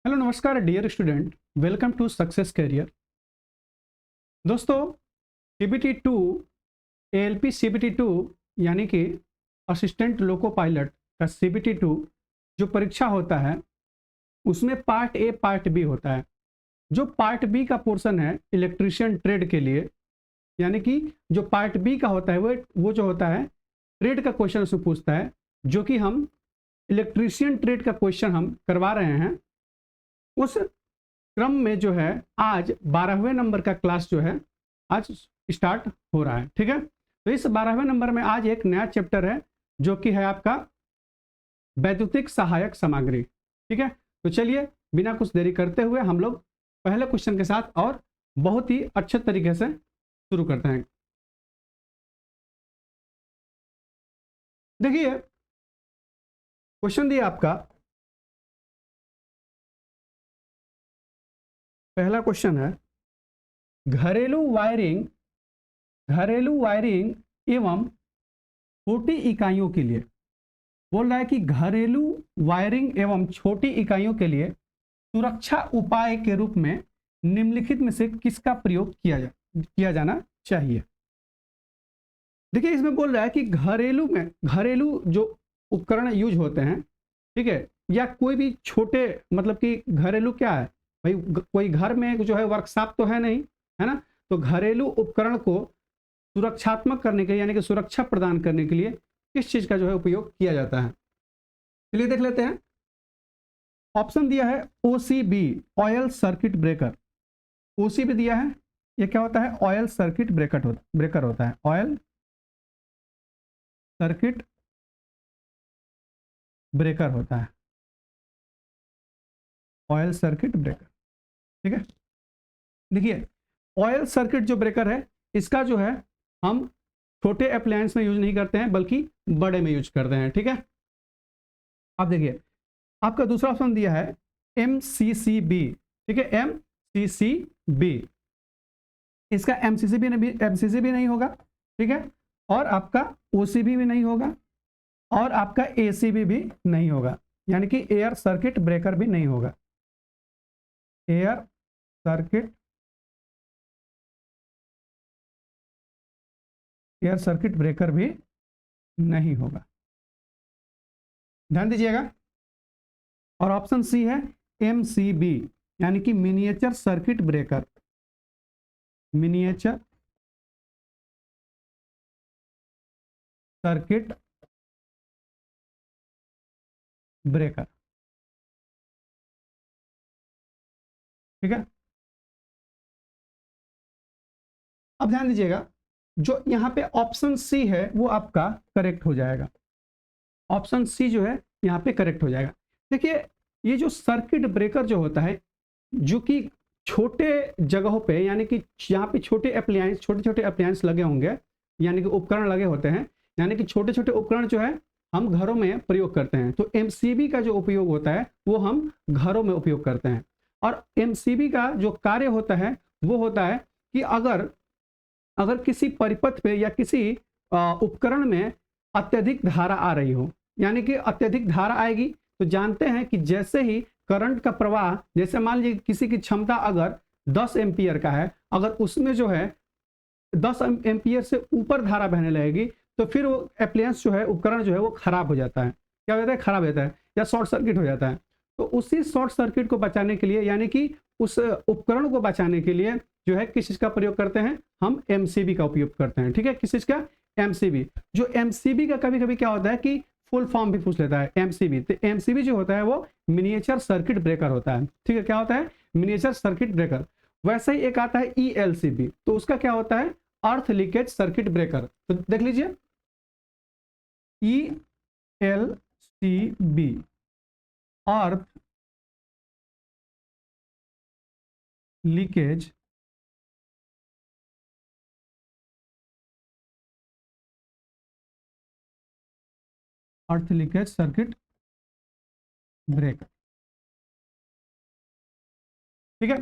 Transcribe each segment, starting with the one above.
Hello नमस्कार dear student, welcome to success career. दोस्तों, CBT 2 ALP CBT 2 यानी कि असिस्टेंट लोको पायलट का सीबीटी 2 जो परीक्षा होता है उसमें पार्ट ए पार्ट बी होता है। जो पार्ट बी का पोर्शन है इलेक्ट्रीशियन ट्रेड के लिए, यानी कि जो पार्ट बी का होता है वो जो होता है ट्रेड का क्वेश्चन उसमें पूछता है, जो कि हम इलेक्ट्रीशियन ट्रेड का क्वेश्चन हम करवा रहे हैं। उस क्रम में जो है आज 12वें नंबर का क्लास जो है आज स्टार्ट हो रहा है। ठीक है, तो इस 12वें नंबर में आज एक नया चैप्टर है जो कि है आपका वैद्युतिक सहायक सामग्री। ठीक है, तो चलिए बिना कुछ देरी करते हुए हम लोग पहले क्वेश्चन के साथ और बहुत ही अच्छे तरीके से शुरू करते हैं। देखिए, क्वेश्चन दिया आपका, पहला क्वेश्चन है घरेलू वायरिंग एवं छोटी इकाइयों के लिए। बोल रहा है कि घरेलू वायरिंग एवं छोटी इकाइयों के लिए सुरक्षा उपाय के रूप में निम्नलिखित में से किसका प्रयोग किया जाना चाहिए। देखिए, इसमें बोल रहा है कि घरेलू जो उपकरण यूज होते हैं, ठीक है, या कोई भी छोटे, मतलब कि घरेलू क्या है भाई, कोई घर में जो है वर्कशॉप तो है नहीं, है ना, तो घरेलू उपकरण को सुरक्षात्मक करने के लिए यानी कि सुरक्षा प्रदान करने के लिए किस चीज का जो है उपयोग किया जाता है। चलिए देख लेते हैं। ऑप्शन दिया है OCB, oil circuit breaker. OCB दिया है, ये क्या होता है, ऑयल सर्किट ब्रेकर होता है, ऑयल सर्किट ब्रेकर होता है, ऑयल सर्किट ब्रेकर। ठीक है, देखिए ऑयल सर्किट जो ब्रेकर है इसका जो है हम छोटे अप्लायंस में यूज नहीं करते हैं बल्कि बड़े में यूज करते हैं। ठीक है, अब देखिए आपका दूसरा ऑप्शन दिया है एमसीसीबी। ठीक है, एमसीसीबी, इसका एमसीसीबी नहीं होगा। ठीक है, और आपका ओसीबी भी नहीं होगा और आपका एसीबी भी नहीं होगा, यानी कि एयर सर्किट ब्रेकर भी नहीं होगा, एयर सर्किट ब्रेकर भी नहीं होगा। ध्यान दीजिएगा। और ऑप्शन सी है एमसीबी, यानी कि miniature circuit breaker, miniature circuit breaker. ठीक है, अब ध्यान दीजिएगा, जो यहां पे ऑप्शन सी है वो आपका करेक्ट हो जाएगा। ऑप्शन सी जो है यहां पे करेक्ट हो जाएगा। देखिए, ये जो सर्किट ब्रेकर जो होता है, जो कि छोटे जगहों पे, यानी कि यहाँ पे छोटे छोटे अप्लायंस लगे होंगे, यानी कि उपकरण लगे होते हैं, यानी कि छोटे छोटे उपकरण जो है हम घरों में प्रयोग करते हैं। तो एमसीबी का जो उपयोग होता है वो हम घरों में उपयोग करते हैं। और एमसीबी का जो कार्य होता है वो होता है कि अगर किसी परिपथ पे या किसी उपकरण में अत्यधिक धारा आ रही हो, यानी कि अत्यधिक धारा आएगी तो जानते हैं कि जैसे ही करंट का प्रवाह, जैसे मान लीजिए किसी की क्षमता अगर 10 एम्पियर का है, अगर उसमें जो है 10 एम्पियर से ऊपर धारा बहने लगेगी तो फिर वो अप्लायंस जो है, उपकरण जो है वो खराब हो जाता है। क्या हो जाता है, खराब हो जाता है या शॉर्ट सर्किट हो जाता है। तो उसी शॉर्ट सर्किट को बचाने के लिए, यानी कि उस उपकरण को बचाने के लिए जो है किस चीज का प्रयोग करते हैं, हम एमसीबी का उपयोग करते हैं। ठीक है, किस चीज का, एमसीबी। जो एमसीबी का कभी कभी क्या होता है कि फुल फॉर्म भी पूछ लेता है एमसीबी। तो एमसीबी जो होता है वो मिनिएचर सर्किट ब्रेकर होता है। ठीक है, क्या होता है, मिनिएचर सर्किट ब्रेकर। वैसे ही एक आता है ईएलसीबी, तो उसका क्या होता है, अर्थ लीकेज सर्किट ब्रेकर। तो देख लीजिए ईएलसीबी, अर्थ लीकेज सर्किट ब्रेकर। ठीक है,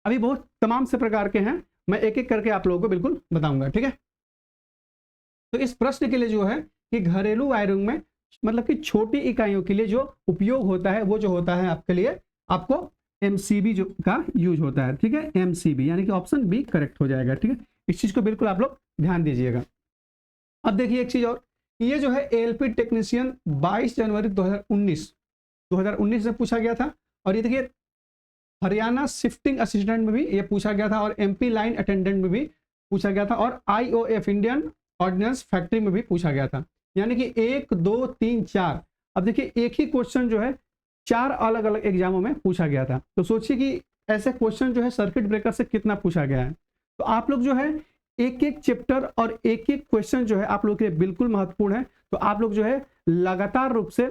अभी बहुत तमाम से प्रकार के हैं, मैं एक एक करके आप लोगों को बिल्कुल बताऊंगा। ठीक है, तो इस प्रश्न के लिए जो है कि घरेलू वायरिंग में, मतलब कि छोटी इकाइयों के लिए जो उपयोग होता है वो जो होता है आपके लिए आपको MCB जो का यूज होता है, ठीक है, MCB, यानी कि ऑप्शन बी करेक्ट हो जाएगा, ठीक है। इस चीज को बिल्कुल आप लोग ध्यान दीजिएगा। अब देखिए एक चीज और, ये जो है ALP टेक्नीशियन 22 जनवरी 2019 में पूछा गया था, और ये देखिए हरियाणा शिफ्टिंग असिस्टेंट में भी ये पूछा गया था, और MP लाइन अटेंडेंट में भी पूछा गया था, और IOF इंडियन ऑर्डिनेंस फैक्ट्री में भी पूछा गया था। यानी कि 1 2 3 4, अब देखिए एक ही क्वेश्चन जो है 4 अलग अलग एग्जामों में पूछा गया था। तो सोचिए कि ऐसे क्वेश्चन जो है सर्किट ब्रेकर से कितना पूछा गया है। तो आप लोग जो है एक एक चैप्टर और एक एक क्वेश्चन जो है आप लोग के लिए बिल्कुल महत्वपूर्ण है। तो आप लोग जो है लगातार रूप से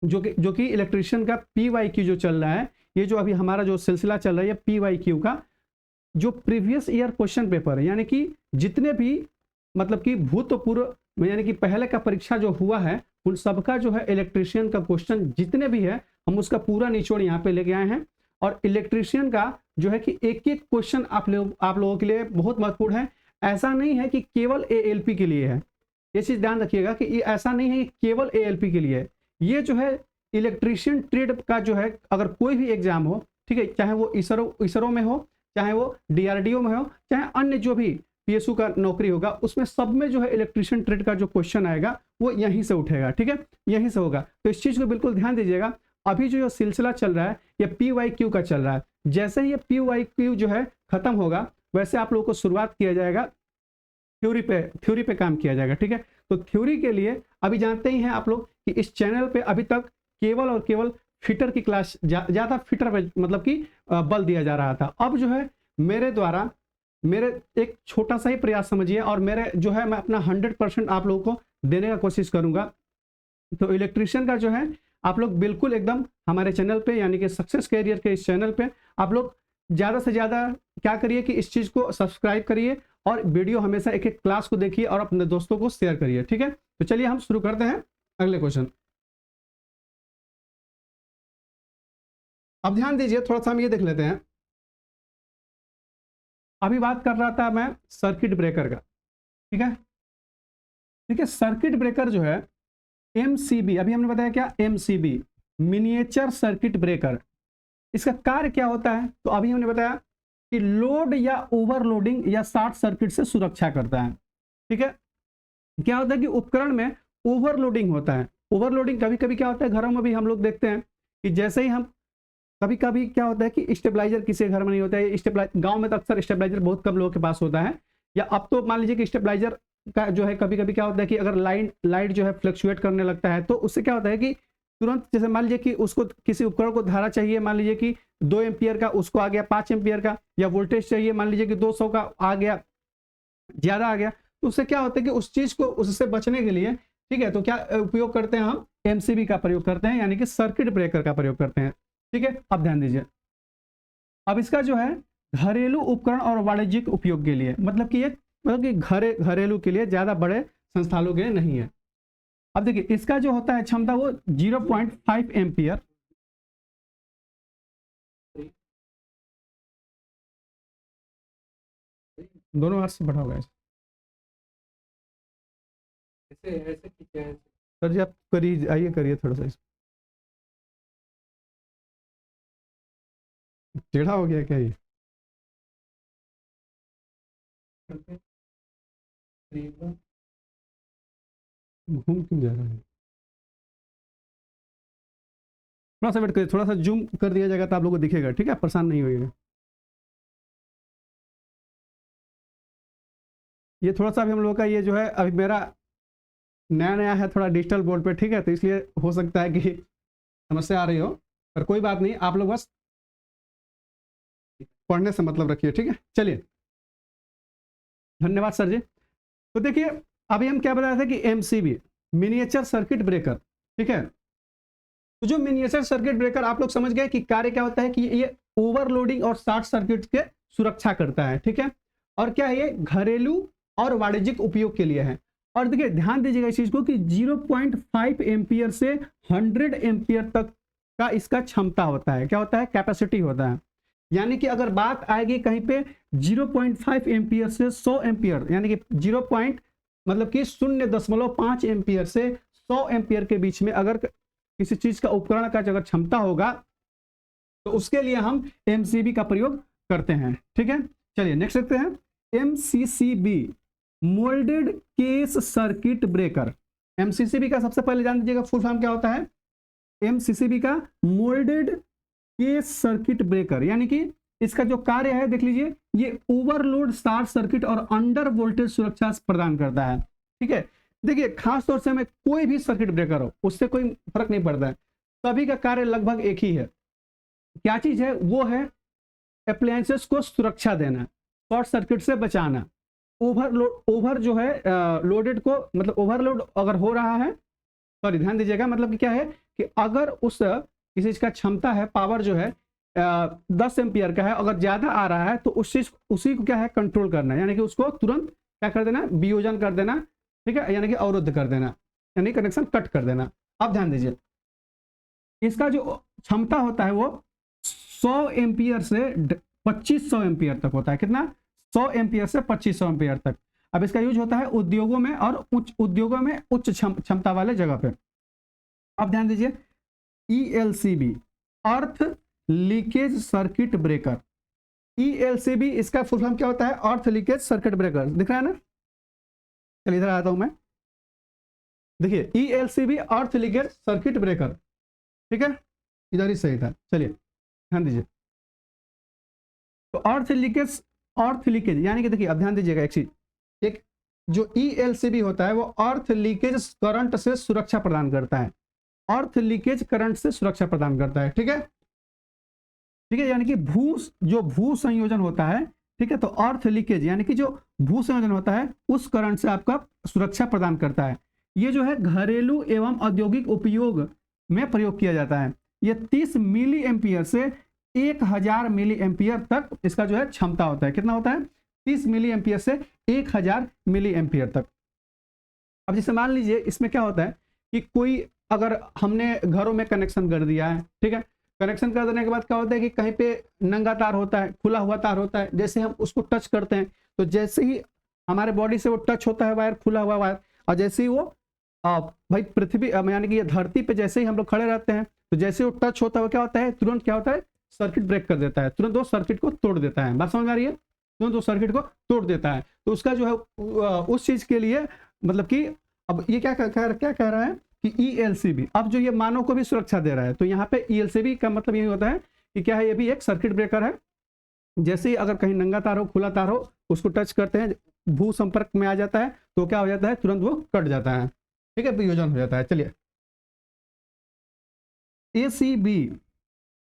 जो कि इलेक्ट्रिशियन का PYQ जो चल रहा है, ये जो अभी हमारा जो सिलसिला चल रहा है, ये PYQ का जो प्रीवियस ईयर क्वेश्चन पेपर है, यानी कि जितने भी मतलब कि भूतपूर्व यानी कि पहले का परीक्षा जो हुआ है, उन सबका जो है इलेक्ट्रिशियन का क्वेश्चन जितने भी है, हम उसका पूरा निचोड़ यहाँ पे लेके आए हैं। और इलेक्ट्रिशियन का जो है कि एक एक क्वेश्चन आप लोगों के लिए बहुत महत्वपूर्ण है। ऐसा नहीं है कि केवल ALP के लिए है, ये चीज ध्यान रखिएगा कि ये ऐसा नहीं है कि केवल ALP के लिए है। ये जो है इलेक्ट्रिशियन ट्रेड का जो है अगर कोई भी एग्जाम हो, ठीक है, चाहे वो इसरो में हो, चाहे वो DRDO में हो, चाहे अन्य जो भी PSU का नौकरी होगा, उसमें सब में जो है इलेक्ट्रिशियन ट्रेड का जो क्वेश्चन आएगा वो यहीं से उठेगा, ठीक है, यहीं से होगा। तो इस चीज को बिल्कुल ध्यान दीजिएगा। अभी जो सिलसिला चल रहा है ये PYQ का चल रहा है। जैसे ही ये PYQ जो है खत्म होगा, वैसे आप लोगों को शुरुआत किया जाएगा थ्योरी पे काम किया जाएगा, ठीक है। तो थ्योरी के लिए अभी जानते ही हैं आप लोग कि इस चैनल पे अभी तक केवल और केवल फिटर की क्लास ज्यादा फिटर पे मतलब कि बल दिया जा रहा था। अब जो है मेरे द्वारा मेरे एक छोटा सा ही प्रयास समझिए, और मेरे जो है मैं अपना 100% आप लोगों को देने का कोशिश करूंगा। तो इलेक्ट्रिशियन का जो है आप लोग बिल्कुल एकदम हमारे चैनल पे यानी कि सक्सेस कैरियर के इस चैनल पे आप लोग ज़्यादा से ज़्यादा क्या करिए कि इस चीज़ को सब्सक्राइब करिए, और वीडियो हमेशा एक एक क्लास को देखिए और अपने दोस्तों को शेयर करिए, ठीक है। तो चलिए हम शुरू करते हैं अगले क्वेश्चन। अब ध्यान दीजिए, थोड़ा सा हम ये देख लेते हैं। अभी बात कर रहा था मैं सर्किट ब्रेकर का, ठीक है, ठीक है। सर्किट ब्रेकर जो है MCB, अभी हमने बताया क्या, MCB मिनिएचर सर्किट ब्रेकर, इसका कार्य क्या होता है। तो अभी हमने बताया कि लोड या ओवरलोडिंग या शॉर्ट सर्किट से सुरक्षा करता है, ठीक है। क्या होता है कि उपकरण में ओवरलोडिंग होता है। ओवरलोडिंग कभी कभी क्या होता है, घरों में भी हम लोग देखते हैं कि जैसे ही हम कभी कभी क्या होता है कि स्टेबलाइजर किसी घर में नहीं होता है, स्टेबलाइजर गांव में तो अक्सर स्टेबलाइजर बहुत कम लोगों के पास होता है, या अब तो मान लीजिए कि स्टेबलाइजर का जो है कभी कभी क्या होता है कि अगर लाइट जो है फ्लक्चुएट करने लगता है, तो उससे क्या होता है कि तुरंत जैसे मान लीजिए कि उसको किसी उपकरण को धारा चाहिए, मान लीजिए कि 2 एम्पियर का, उसको आ गया 5 एम्पियर का, या वोल्टेज चाहिए मान लीजिए कि 200 का आ गया, ज्यादा आ गया, तो उससे क्या होता है कि उस चीज को उससे बचने के लिए, ठीक है, तो क्या उपयोग करते हैं हम MCB का प्रयोग करते हैं, यानी कि सर्किट ब्रेकर का प्रयोग करते हैं, ठीक है। अब ध्यान दीजिए, अब इसका जो है घरेलू उपकरण और वाणिज्यिक उपयोग के लिए, मतलब कि ये मतलब कि घरेलू के लिए, ज्यादा बड़े संस्थानों के लिए नहीं है। अब देखिए इसका जो होता है क्षमता वो 0.5 एम्पियर, दोनों हाथ से बढ़ा हुआ है सर जी, आप करिए, आइए करिए थोड़ा सा, टेढ़ा हो गया क्या ये, घूम क्यों जा रहा है। थोड़ा सा वेट करिए, थोड़ा सा जूम कर दिया जाएगा तो आप लोगों को दिखेगा, ठीक है, परेशान नहीं होइएगा। ये थोड़ा सा अभी हम लोग का ये जो है अभी मेरा नया नया है थोड़ा डिजिटल बोर्ड पे, ठीक है, तो इसलिए हो सकता है कि समस्या आ रही हो, पर कोई बात नहीं, आप लोग बस पढ़ने से मतलब रखिए, ठीक है। चलिए, धन्यवाद सर जी। तो देखिए अभी हम क्या बता रहे थे कि MCB मिनिएचर सर्किट ब्रेकर, ठीक है। तो जो मिनिएचर सर्किट ब्रेकर आप लोग समझ गए कि कार्य क्या होता है कि ये ओवरलोडिंग और शॉर्ट सर्किट के सुरक्षा करता है, ठीक है। और क्या है, ये घरेलू और वाणिज्यिक उपयोग के लिए है। और देखिए ध्यान दीजिएगा इस चीज को कि 0.5 एम्पियर से 100 एम्पियर तक का इसका क्षमता होता है, क्या होता है, कैपेसिटी होता है। यानी कि अगर बात आएगी कहीं पे 0.5 एम्पियर से 100 एम्पियर, यानी कि 0. मतलब कि 0.5 एम्पियर से 100 एम्पियर के बीच में अगर किसी चीज का उपकरण का अगर क्षमता होगा, तो उसके लिए हम MCB का प्रयोग करते हैं। ठीक है, चलिए नेक्स्ट देखते हैं। MCCB moulded case circuit breaker. MCCB का सबसे पहले जान दीजिएगा फुल फॉर्म क्या होता है। MCCB का मोल्डेड केस सर्किट ब्रेकर, यानी कि इसका जो कार्य है देख लीजिए, ये ओवरलोड शॉर्ट सर्किट और अंडर वोल्टेज सुरक्षा प्रदान करता है। ठीक है, देखिए खास तौर से हमें कोई भी सर्किट ब्रेकर हो उससे कोई फर्क नहीं पड़ता है, सभी का कार्य लगभग एक ही है। क्या चीज है, वो है अप्लायंसेस को सुरक्षा देना, शॉर्ट सर्किट से बचाना, ओवर जो है लोडेड को, मतलब ओवरलोड अगर हो रहा है, सॉरी ध्यान दीजिएगा, मतलब कि क्या है कि अगर उस किसी चीज का क्षमता है, पावर जो है 10 एम्पियर का है, अगर ज्यादा आ रहा है तो उसी को क्या है कंट्रोल करना, यानी कि उसको तुरंत क्या कर देना, वियोजन कर देना। ठीक है, यानी कि अवरुद्ध कर देना, यानी कनेक्शन कट कर देना। अब ध्यान दीजिए, इसका जो क्षमता होता है वो 100 एम्पियर से 2500 एम्पियर तक होता है। कितना, 100 एम्पियर से 2500 एम्पियर तक। अब इसका यूज होता है उद्योगों में और उद्योगों में उच्च क्षमता वाले जगह पे। अब ध्यान दीजिए, ELCB अर्थ लीकेज सर्किट ब्रेकर। ELCB इसका फुल फॉर्म क्या होता है, अर्थ लीकेज सर्किट ब्रेकर। दिख रहा है ना, चलिए इधर आता हूं मैं। देखिए ELCB अर्थ लीकेज सर्किट ब्रेकर, ठीक है, इधर ही सही था। चलिए ध्यान दीजिए, तो अर्थ लीकेज यानी कि देखिए अब ध्यान दीजिएगा एक चीज, एक जो ELCB होता है वो अर्थ लीकेज करंट से सुरक्षा प्रदान करता है, अर्थ लीकेज करंट से सुरक्षा प्रदान करता है। ठीक है, ठीक है, यानी कि जो भू संयोजन होता है, ठीक है, तो अर्थ लीकेज यानी कि जो भू संयोजन होता है उस करंट से आपका सुरक्षा प्रदान करता है। ये जो है घरेलू एवं औद्योगिक उपयोग में प्रयोग किया जाता है। ये 30 मिली एम्पियर से 1000 मिली एम्पियर तक इसका जो है क्षमता होता है। कितना होता है, 30 मिली एम्पियर से 1000 मिली एम्पियर तक। अब जैसे मान लीजिए इसमें क्या होता है कि कोई अगर हमने घरों में कनेक्शन कर दिया है, ठीक है, कनेक्शन कर देने के बाद क्या होता है कि कहीं पे नंगा तार होता है, खुला हुआ तार होता है, जैसे हम उसको टच करते हैं तो जैसे ही हमारे बॉडी से वो टच होता है वायर, खुला हुआ वायर, और जैसे ही वो भाई पृथ्वी यानी कि ये धरती पे जैसे ही हम लोग खड़े रहते हैं तो जैसे वो टच होता है क्या होता है, तुरंत क्या होता है, सर्किट ब्रेक कर देता है, तुरंत वो सर्किट को तोड़ देता है। बात समझ आ रही है, तुरंत वो सर्किट को तोड़ देता है। तो उसका जो है उस चीज के लिए मतलब कि अब ये क्या कह रहा है कि ELCB अब जो ये मानव को भी सुरक्षा दे रहा है, तो यहाँ पे ELCB का मतलब यही होता है कि क्या है, ये भी एक सर्किट ब्रेकर है। जैसे ही अगर कहीं नंगा तार हो, खुला तार हो, उसको टच करते हैं, भू संपर्क में आ जाता है तो क्या हो जाता है, तुरंत वो कट जाता है। ठीक है, वियोजन हो जाता है। चलिए ACB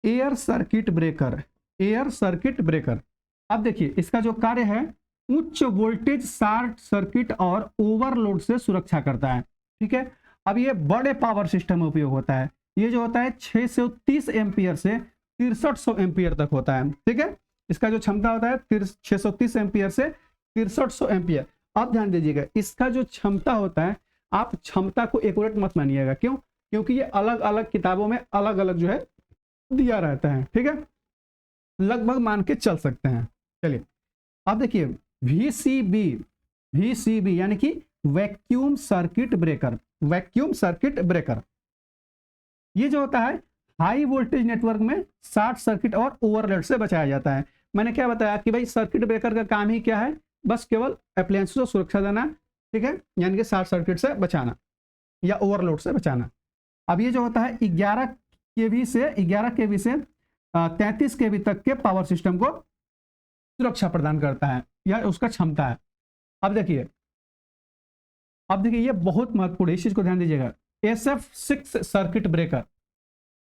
air circuit breaker, air circuit breaker. अब देखिए इसका जो कार्य है उच्च वोल्टेज शॉर्ट सर्किट और ओवरलोड से सुरक्षा करता है। ठीक है, अब ये बड़े पावर सिस्टम में उपयोग होता है। ये जो होता है 630 एम्पियर से 6300 एम्पियर तक होता है। ठीक है, इसका जो क्षमता होता है 630 एम्पियर से 6300 एम्पियर। अब ध्यान दीजिएगा, इसका जो क्षमता होता है, आप क्षमता को एक्यूरेट मत मानिएगा। क्यों, क्योंकि ये अलग अलग किताबों में अलग अलग जो है दिया रहता है। ठीक है, लगभग मान के चल सकते हैं। चलिए अब देखिए VCB यानी कि vacuum circuit breaker, vacuum circuit breaker. ये जो होता है हाई वोल्टेज नेटवर्क में शॉर्ट सर्किट और ओवरलोड से बचाया जाता है। मैंने क्या बताया कि भाई सर्किट ब्रेकर का काम ही क्या है, बस केवल अप्लायंसेस को सुरक्षा देना। ठीक है, यानी कि शॉर्ट सर्किट से बचाना या ओवरलोड से बचाना। अब ये जो होता है 11 kV से 33 kV तक के पावर सिस्टम को सुरक्षा प्रदान करता है, यह उसका क्षमता है। अब देखिए ये बहुत महत्वपूर्ण है, इस चीज को ध्यान दीजिएगा। SF6 circuit breaker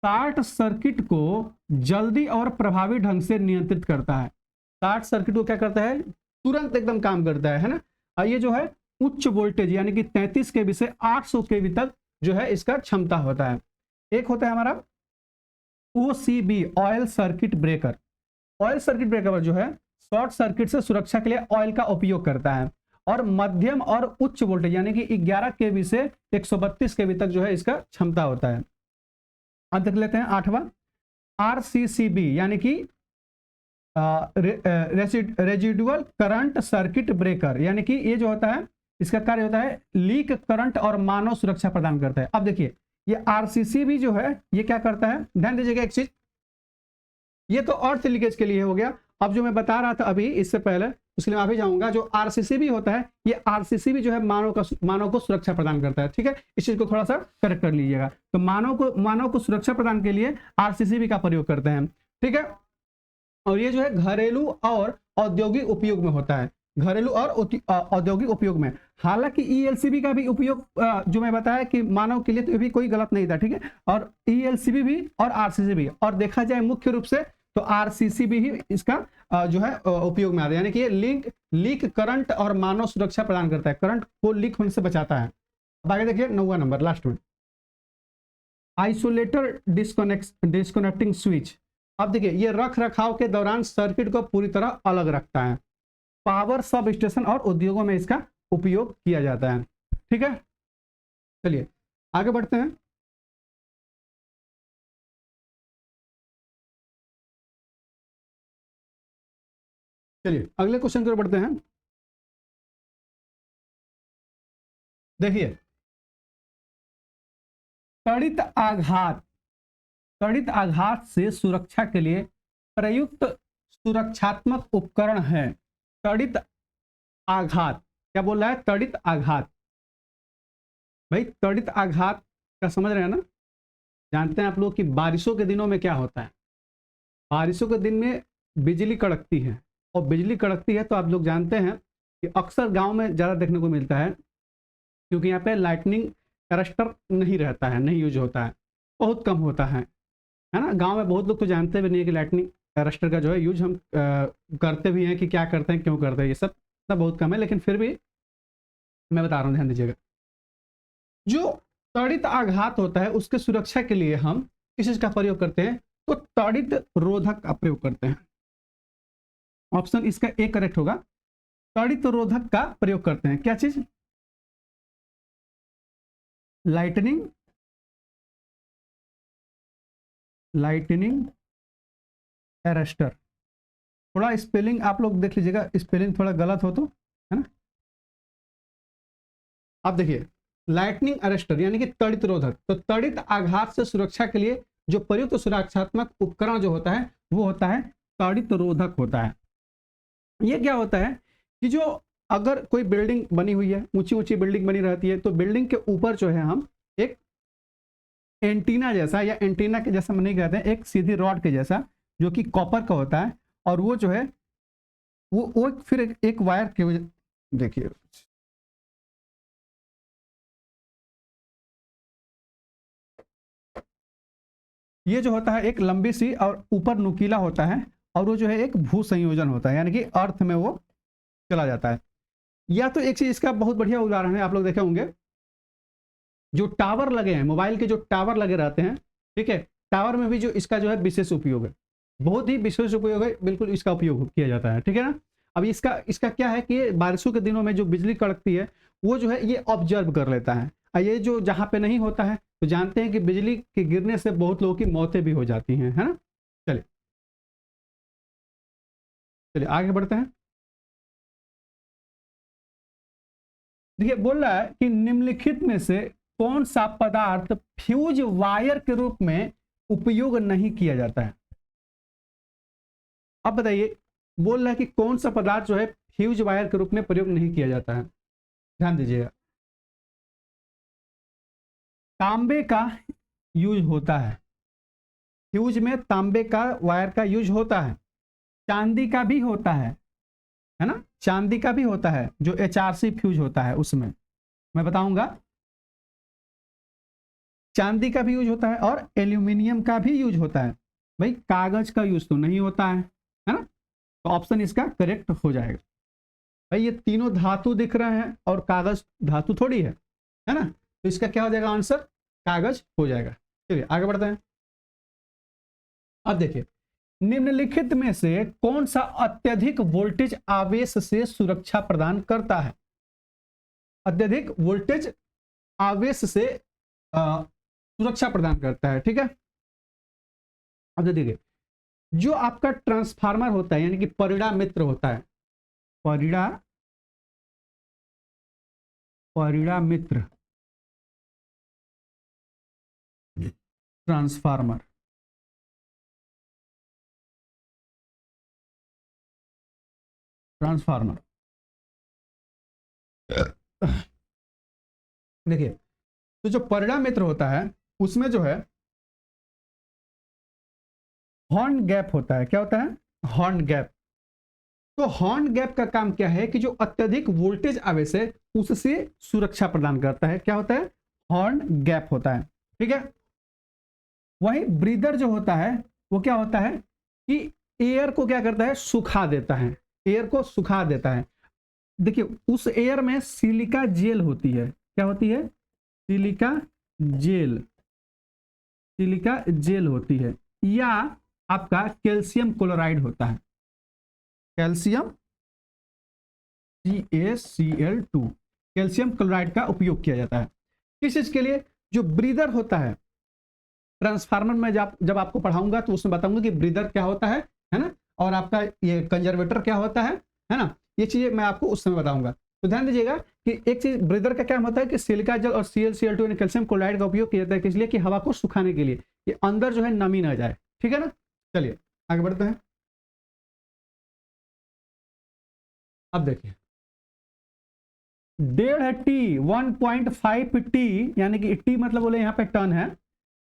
short circuit को जल्दी और प्रभावी ढंग से नियंत्रित करता है। शॉर्ट सर्किट को क्या करता है, तुरंत एकदम काम करता है ना। और ये जो है उच्च वोल्टेज यानी कि 33 kV से 800 kV तक जो है इसका क्षमता होता है। एक होता है हमारा OCB oil circuit breaker. Oil circuit breaker जो है शॉर्ट सर्किट से सुरक्षा के लिए ऑयल का उपयोग करता है और मध्यम और उच्च वोल्टेज यानी कि 11 kV से 132 kV तक जो है इसका क्षमता होता है। अब देख लेते हैं 8वां RCCB यानी कि रेजिडुअल करंट सर्किट ब्रेकर, यानी कि ये जो होता है इसका कार्य होता है लीक करंट और मानव सुरक्षा प्रदान करता है। अब देखिए ये RCCB जो है ये क्या करता है, ध्यान दीजिएगा एक चीज, ये तो अर्थ लीकेज के लिए हो गया। अब जो मैं बता रहा था अभी इससे पहले, उसके लिए मैं अभी जाऊंगा, जो आरसीसीबी होता है, ये आरसीसीबी जो है मानव को सुरक्षा प्रदान करता है। ठीक है, इस चीज को थोड़ा सा करेक्ट कर लीजिएगा। तो मानव को सुरक्षा प्रदान के लिए आरसीसीबी का प्रयोग करते हैं। ठीक है, और ये जो है घरेलू और औद्योगिक उपयोग में होता है, घरेलू और औद्योगिक उपयोग में। हालांकि ईएलसीबी का भी उपयोग जो मैं बताया कि मानव के लिए, तो ये भी कोई गलत नहीं था। ठीक है, और ईएलसीबी भी और आरसीसी भी, और देखा जाए मुख्य रूप से तो आरसीसी भी ही इसका जो है उपयोग में आता है। यानी कि ये लीक करंट और मानव सुरक्षा प्रदान करता है, करंट को लीक होने से बचाता है। अब आगे देखिए 9वां नंबर, लास्ट में, आइसोलेटर डिस्कनेक्टिंग स्विच। अब देखिए ये रख रखाव के दौरान सर्किट को पूरी तरह अलग रखता है। पावर सब स्टेशन और उद्योगों में इसका उपयोग किया जाता है। ठीक है, चलिए आगे बढ़ते हैं। चलिए अगले क्वेश्चन की ओर बढ़ते हैं। देखिए त्वरित आघात, त्वरित आघात से सुरक्षा के लिए प्रयुक्त सुरक्षात्मक उपकरण है। त्वरित आघात, क्या बोल रहा है? त्वरित आघात। भाई त्वरित आघात का समझ रहे हैं ना? जानते हैं आप लोग कि बारिशों के दिनों में क्या होता है? बारिशों के दिन में बिजली कड़कती है, और बिजली कड़कती है तो आप लोग जानते हैं कि अक्सर गांव में ज़्यादा देखने को मिलता है, क्योंकि यहाँ पे लाइटनिंग अरेस्टर नहीं रहता है, नहीं यूज होता है, बहुत कम होता है ना? गांव में बहुत लोग तो जानते भी नहीं है कि लाइटनिंग अरेस्टर का जो है यूज हम करते भी हैं, कि क्या करते हैं, क्यों करते हैं, ये सब बहुत कम है। लेकिन फिर भी मैं बता रहा हूँ, ध्यान दीजिएगा। जो त्वरित आघात होता है उसके सुरक्षा के लिए हम किस चीज का प्रयोग करते हैं? तो त्वरित रोधक का प्रयोग करते हैं। ऑप्शन इसका ए करेक्ट होगा, त्वरित रोधक का प्रयोग करते हैं। क्या चीज? Lightning arrester. थोड़ा स्पेलिंग आप लोग देख लीजिएगा, स्पेलिंग थोड़ा गलत हो तो, है ना? अब देखिए लाइटनिंग अरेस्टर यानी कि त्वरित रोधक, तो त्वरित आघात से सुरक्षा के लिए जो प्रयुक्त सुरक्षात्मक उपकरण जो होता है वो होता है त्वरित रोधक होता है। ये क्या होता है कि जो अगर कोई बिल्डिंग बनी हुई है, ऊंची ऊंची बिल्डिंग बनी रहती है, तो बिल्डिंग के ऊपर जो है हम एक एंटीना जैसा, या एंटीना के जैसा हम नहीं कहते हैं, एक सीधी रॉड के जैसा जो कि कॉपर का होता है, और वो जो है वो फिर एक वायर के वजह, देखिए ये जो होता है एक लंबी सी और ऊपर नुकीला होता है, और वो जो है एक भू संयोजन होता है, यानी कि अर्थ में वो चला जाता है। या तो एक चीज इसका बहुत बढ़िया उदाहरण है, आप लोग देखे होंगे जो टावर लगे हैं, मोबाइल के जो टावर लगे रहते हैं, ठीक है, टावर में भी जो इसका जो है विशेष उपयोग है, बहुत ही विशेष उपयोग है, बिल्कुल इसका उपयोग किया जाता है। ठीक है ना? अब इसका इसका क्या है कि बारिशों के दिनों में जो बिजली कड़कती है वो जो है ये ऑब्जर्व कर लेता है, और ये जो जहाँ पे नहीं होता है, तो जानते हैं कि बिजली के गिरने से बहुत लोगों की मौतें भी हो जाती हैं, है ना? चलिए चलिए आगे बढ़ते हैं। देखिए बोल रहा है कि निम्नलिखित में से कौन सा पदार्थ फ्यूज वायर के रूप में उपयोग नहीं किया जाता है? अब बताइए, बोल रहा है कि कौन सा पदार्थ जो है फ्यूज वायर के रूप में प्रयोग नहीं किया जाता है? ध्यान दीजिएगा। तांबे का यूज होता है, फ्यूज में तांबे का वायर का यूज होता है। चांदी का भी होता है ना? चांदी का भी होता है, जो एचआरसी फ्यूज होता है उसमें मैं बताऊंगा। चांदी का भी यूज होता है और एल्यूमिनियम का भी यूज होता है। भाई कागज का यूज तो नहीं होता है ना? तो ऑप्शन इसका करेक्ट हो जाएगा। भाई ये तीनों धातु दिख रहे हैं, और कागज धातु थोड़ी है ना? तो इसका क्या हो जाएगा आंसर? कागज हो जाएगा। चलिए आगे बढ़ते हैं। अब देखिए निम्नलिखित में से कौन सा अत्यधिक वोल्टेज आवेश से सुरक्षा प्रदान करता है? अत्यधिक वोल्टेज आवेश से सुरक्षा प्रदान करता है। ठीक है, अब देखिए जो आपका ट्रांसफार्मर होता है, यानी कि परिड़ा मित्र होता है, परिड़ा मित्र ट्रांसफार्मर, ट्रांसफार्मर। देखिए, तो जो परिणाम मित्र होता है उसमें जो है हॉर्न गैप होता है। क्या होता है? Horn gap. तो हॉर्न गैप का काम क्या है कि जो अत्यधिक वोल्टेज आवेश है उससे सुरक्षा प्रदान करता है। क्या होता है? हॉर्न गैप होता है। ठीक है। वही ब्रीदर जो होता है वो क्या होता है कि एयर को क्या करता है? सुखा देता है। एयर को सुखा देता है। देखिए, उस एयर में सिलिका जेल होती है। क्या होती है? Silica gel. सिलिका जेल होती है, या आपका कैल्शियम क्लोराइड होता है। कैल्शियम CaCl2, कैल्शियम क्लोराइड का उपयोग किया जाता है। किस चीज के लिए? जो ब्रीदर होता है, ट्रांसफार्मर में जब आपको पढ़ाऊंगा तो उसमें बताऊंगा कि ब्रीदर क्या होता है ना, और आपका ये कंजर्वेटर क्या होता है ना, ये चीजें मैं आपको उस समय बताऊंगा। तो ध्यान दीजिएगा कि एक चीज ब्रीदर का क्या होता है कि सिलिका जल और ClCl2 यानी कैल्शियम क्लोराइड का उपयोग किया जाता है। किस लिए? कि हवा को सुखाने के लिए, कि अंदर जो है नमी ना जाए। ठीक है ना। चलिए आगे बढ़ते हैं। अब देखिए, 1.5T 1.5T यानी कि टी मतलब बोले यहाँ पे टन है,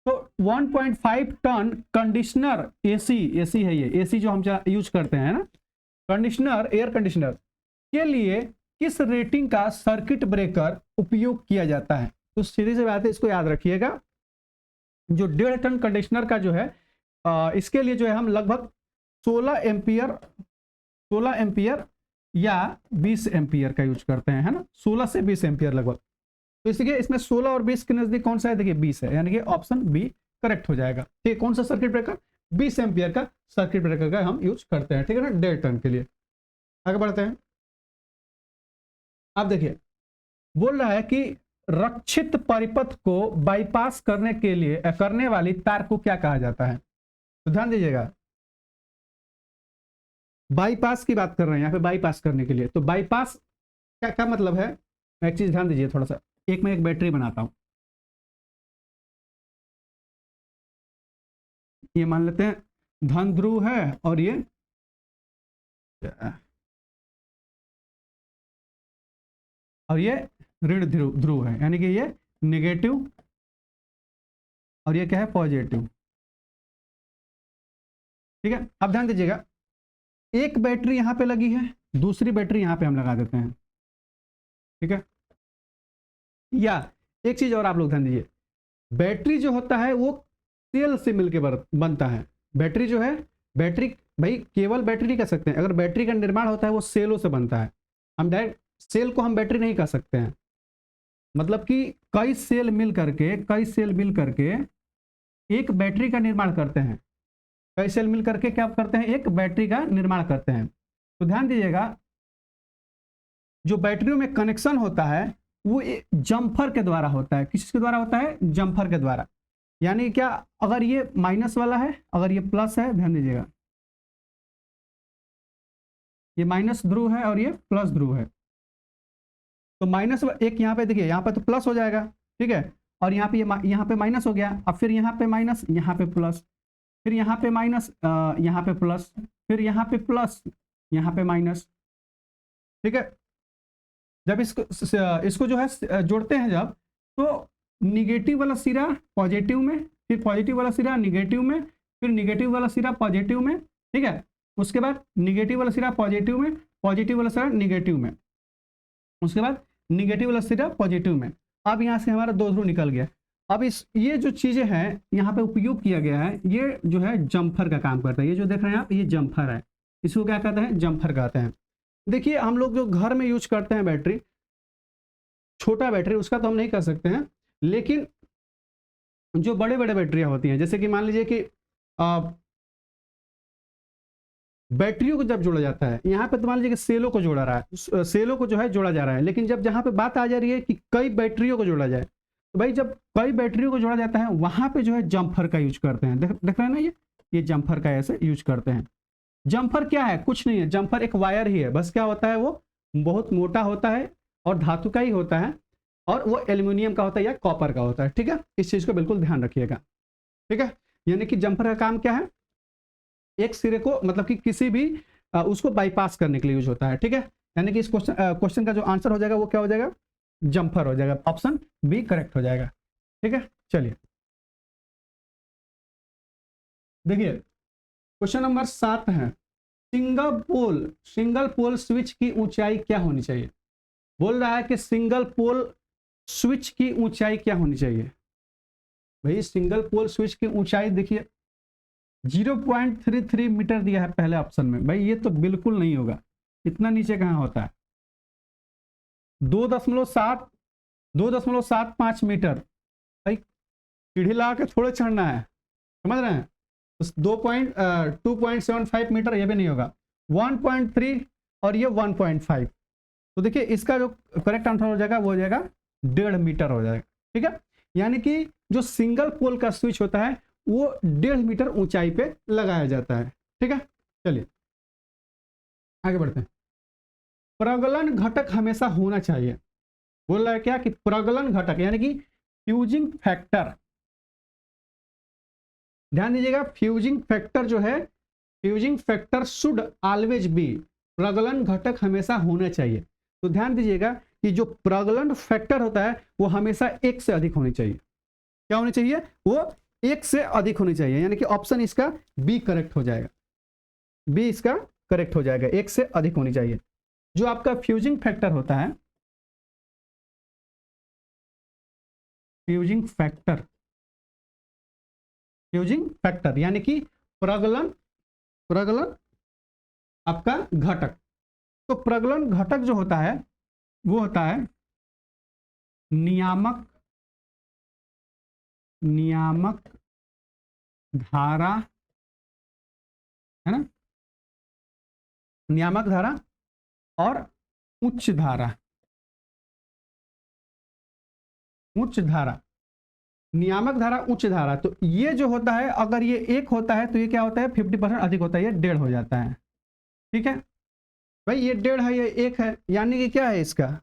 तो 1.5 टन कंडीशनर एसी है, ये एसी जो हम यूज करते हैं ना, कंडीशनर, एयर कंडीशनर के लिए किस रेटिंग का सर्किट ब्रेकर उपयोग किया जाता है? तो सीधी सी बात है, इसको याद रखिएगा। जो 1.5 टन कंडीशनर का जो है इसके लिए जो है हम लगभग 16 एम्पियर या 20 एम्पियर का यूज करते हैं, है ना, 16 से 20 एम्पियर लगभग। तो इसलिए इसमें 16 और 20 के नजदीक कौन सा है? देखिए 20 है, यानी कि ऑप्शन बी करेक्ट हो जाएगा। ठीक, कौन सा सर्किट ब्रेकर? 20 एम्पियर का सर्किट ब्रेकर का हम यूज करते हैं। ठीक है ना, 1.5 टन के लिए। आगे बढ़ते हैं। अब देखिए, बोल रहा है कि रक्षित परिपथ को बाईपास करने के लिए करने वाली तार को क्या कहा जाता है? तो ध्यान दीजिएगा, बाईपास की बात कर रहे हैं यहाँ पे, बाईपास करने के लिए। तो बाईपास क्या क्या मतलब है? एक चीज ध्यान दीजिए थोड़ा सा। मैं एक बैटरी बनाता हूं, ये मान लेते हैं धन ध्रुव है और ये ऋण ध्रुव है, यानी कि ये नेगेटिव और ये क्या है? पॉजिटिव। ठीक है। अब ध्यान दीजिएगा, एक बैटरी यहां पे लगी है, दूसरी बैटरी यहां पे हम लगा देते हैं। ठीक है। या एक चीज और आप लोग ध्यान दीजिए, बैटरी जो होता है वो सेल से मिलकर बनता है। बैटरी जो है, बैटरी भाई केवल बैटरी नहीं कह सकते हैं, अगर बैटरी का निर्माण होता है वो सेलों से बनता है। हम डायरेक्ट सेल को हम बैटरी नहीं कह सकते हैं, मतलब कि कई सेल मिल करके एक बैटरी का निर्माण करते हैं। कई सेल मिल करके क्या करते हैं? एक बैटरी का निर्माण करते हैं। तो ध्यान दीजिएगा, जो बैटरियों में कनेक्शन होता है वो जम्फर के द्वारा होता है। किसके द्वारा होता है? जम्फर के द्वारा। यानी क्या, अगर ये माइनस वाला है, अगर ये प्लस है, ध्यान दीजिएगा, ये माइनस ध्रुव है और ये प्लस ध्रुव है, तो माइनस एक यहाँ पे देखिए, यहाँ पे तो प्लस हो जाएगा। ठीक है। और यहाँ पे यहाँ पे माइनस हो गया। अब फिर यहाँ पे माइनस, यहाँ पे प्लस, फिर यहाँ पे माइनस, यहाँ पे प्लस, फिर यहाँ पे प्लस, यहाँ पे माइनस। ठीक है। जब इसको जो है जोड़ते हैं जब, तो निगेटिव वाला सिरा पॉजिटिव में, फिर पॉजिटिव वाला सिरा निगेटिव में, फिर निगेटिव वाला सिरा पॉजिटिव में। ठीक है। उसके बाद निगेटिव वाला सिरा पॉजिटिव में, पॉजिटिव वाला सिरा निगेटिव में, उसके बाद निगेटिव वाला सिरा पॉजिटिव में। अब यहाँ से हमारा 2 ध्रुव निकल गया। अब ये जो चीजें हैं यहाँ पे उपयोग किया गया है, ये जो है जम्फर का काम करता है। ये जो देख रहे हैं आप, ये जम्फर है, इसको क्या कहते हैं? जम्फर कहते हैं। देखिए, हम लोग जो घर में यूज करते हैं बैटरी, छोटा बैटरी, उसका तो हम नहीं कर सकते हैं, लेकिन जो बड़े बड़े बैटरियां होती हैं, जैसे कि मान लीजिए कि बैटरियों को जब जोड़ा जाता है, यहाँ पे तो मान लीजिए कि सेलों को जोड़ा रहा है, सेलों को जो है जोड़ा जा रहा है, लेकिन जब जहाँ पे बात आ जा रही है कि कई बैटरियों को जोड़ा जाए, तो भाई जब कई बैटरियों को जोड़ा जाता है वहां पे जो है जम्फर का यूज करते हैं। देख रहे हैं ना, ये जम्फर का ऐसे यूज करते हैं। जम्फर क्या है? कुछ नहीं है, जम्फर एक वायर ही है, बस क्या होता है, वो बहुत मोटा होता है और धातु का ही होता है, और वो एल्यूमिनियम का होता है या कॉपर का होता है। ठीक है, इस चीज को बिल्कुल ध्यान रखिएगा। ठीक है। यानी कि जम्फर का काम क्या है? एक सिरे को, मतलब कि किसी भी उसको बाईपास करने के लिए यूज होता है। ठीक है, यानी कि इस क्वेश्चन का जो आंसर हो जाएगा वो क्या हो जाएगा, जम्पर हो जाएगा, ऑप्शन बी करेक्ट हो जाएगा। ठीक है, चलिए देखिए क्वेश्चन नंबर 7 है, सिंगल पोल स्विच की ऊंचाई क्या होनी चाहिए। बोल रहा है कि सिंगल पोल स्विच की ऊंचाई क्या होनी चाहिए। भाई सिंगल पोल स्विच की ऊंचाई देखिए 0.33 मीटर दिया है पहले ऑप्शन में, भाई ये तो बिल्कुल नहीं होगा, इतना नीचे कहाँ होता है। 2.75 मीटर, भाई सीढ़ी लगा के थोड़े चढ़ना है, समझ रहे हैं। 2.75 मीटर ये भी नहीं होगा, 1.3 और ये 1.5, तो देखिए इसका जो करेक्ट आंसर हो जाएगा वो हो जाएगा 1.5 मीटर हो जाएगा। ठीक है, यानी कि जो सिंगल पोल का स्विच होता है वो 1.5 मीटर ऊंचाई पे लगाया जाता है। ठीक है, चलिए आगे बढ़ते हैं। प्रगलन घटक हमेशा होना चाहिए, बोल रहा है क्या कि प्रगलन घटक यानी कि फ्यूजिंग फैक्टर, ध्यान दीजिएगा फ्यूजिंग फैक्टर जो है, fusing factor should always be, प्रगलन घटक हमेशा होना चाहिए। तो ध्यान दीजिएगा कि जो प्रगलन फैक्टर होता है वो हमेशा 1 से अधिक होनी चाहिए। क्या होनी चाहिए, वो 1 से अधिक होनी चाहिए, यानी कि ऑप्शन इसका बी करेक्ट हो जाएगा, बी इसका करेक्ट हो जाएगा, 1 से अधिक होनी चाहिए। जो आपका फ्यूजिंग फैक्टर होता है, फ्यूजिंग फैक्टर यानी कि प्रगलन आपका घटक, तो प्रगलन घटक जो होता है वो होता है नियामक धारा, है ना, नियामक धारा और उच्च धारा, नियामक धारा उच्च धारा। तो ये जो होता है अगर ये 1 होता है तो ये क्या होता है 50% अधिक होता है, ये 1.5 हो जाता है। ठीक है भाई, ये 1.5 है, ये 1 है, यानी कि क्या है इसका,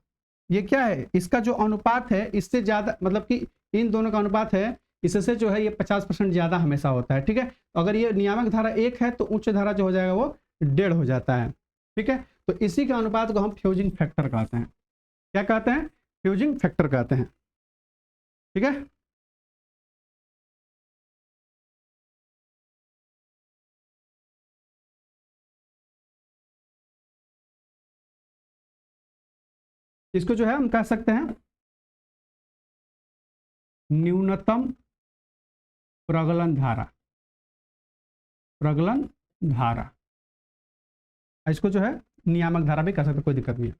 ये क्या है, इसका जो अनुपात है इससे ज्यादा, मतलब कि इन दोनों का अनुपात है, इससे जो है ये 50% ज्यादा हमेशा होता है। ठीक है, अगर ये नियामक धारा 1 है तो उच्च धारा जो हो जाएगा वो 1.5 हो जाता है। ठीक है, तो इसी का अनुपात को हम फ्यूजिंग फैक्टर कहते हैं। क्या कहते हैं, फ्यूजिंग फैक्टर कहते हैं। ठीक है, इसको जो है हम कह सकते हैं न्यूनतम प्रगलन धारा, इसको जो है नियामक धारा भी कह सकते हैं, कोई दिक्कत नहीं है।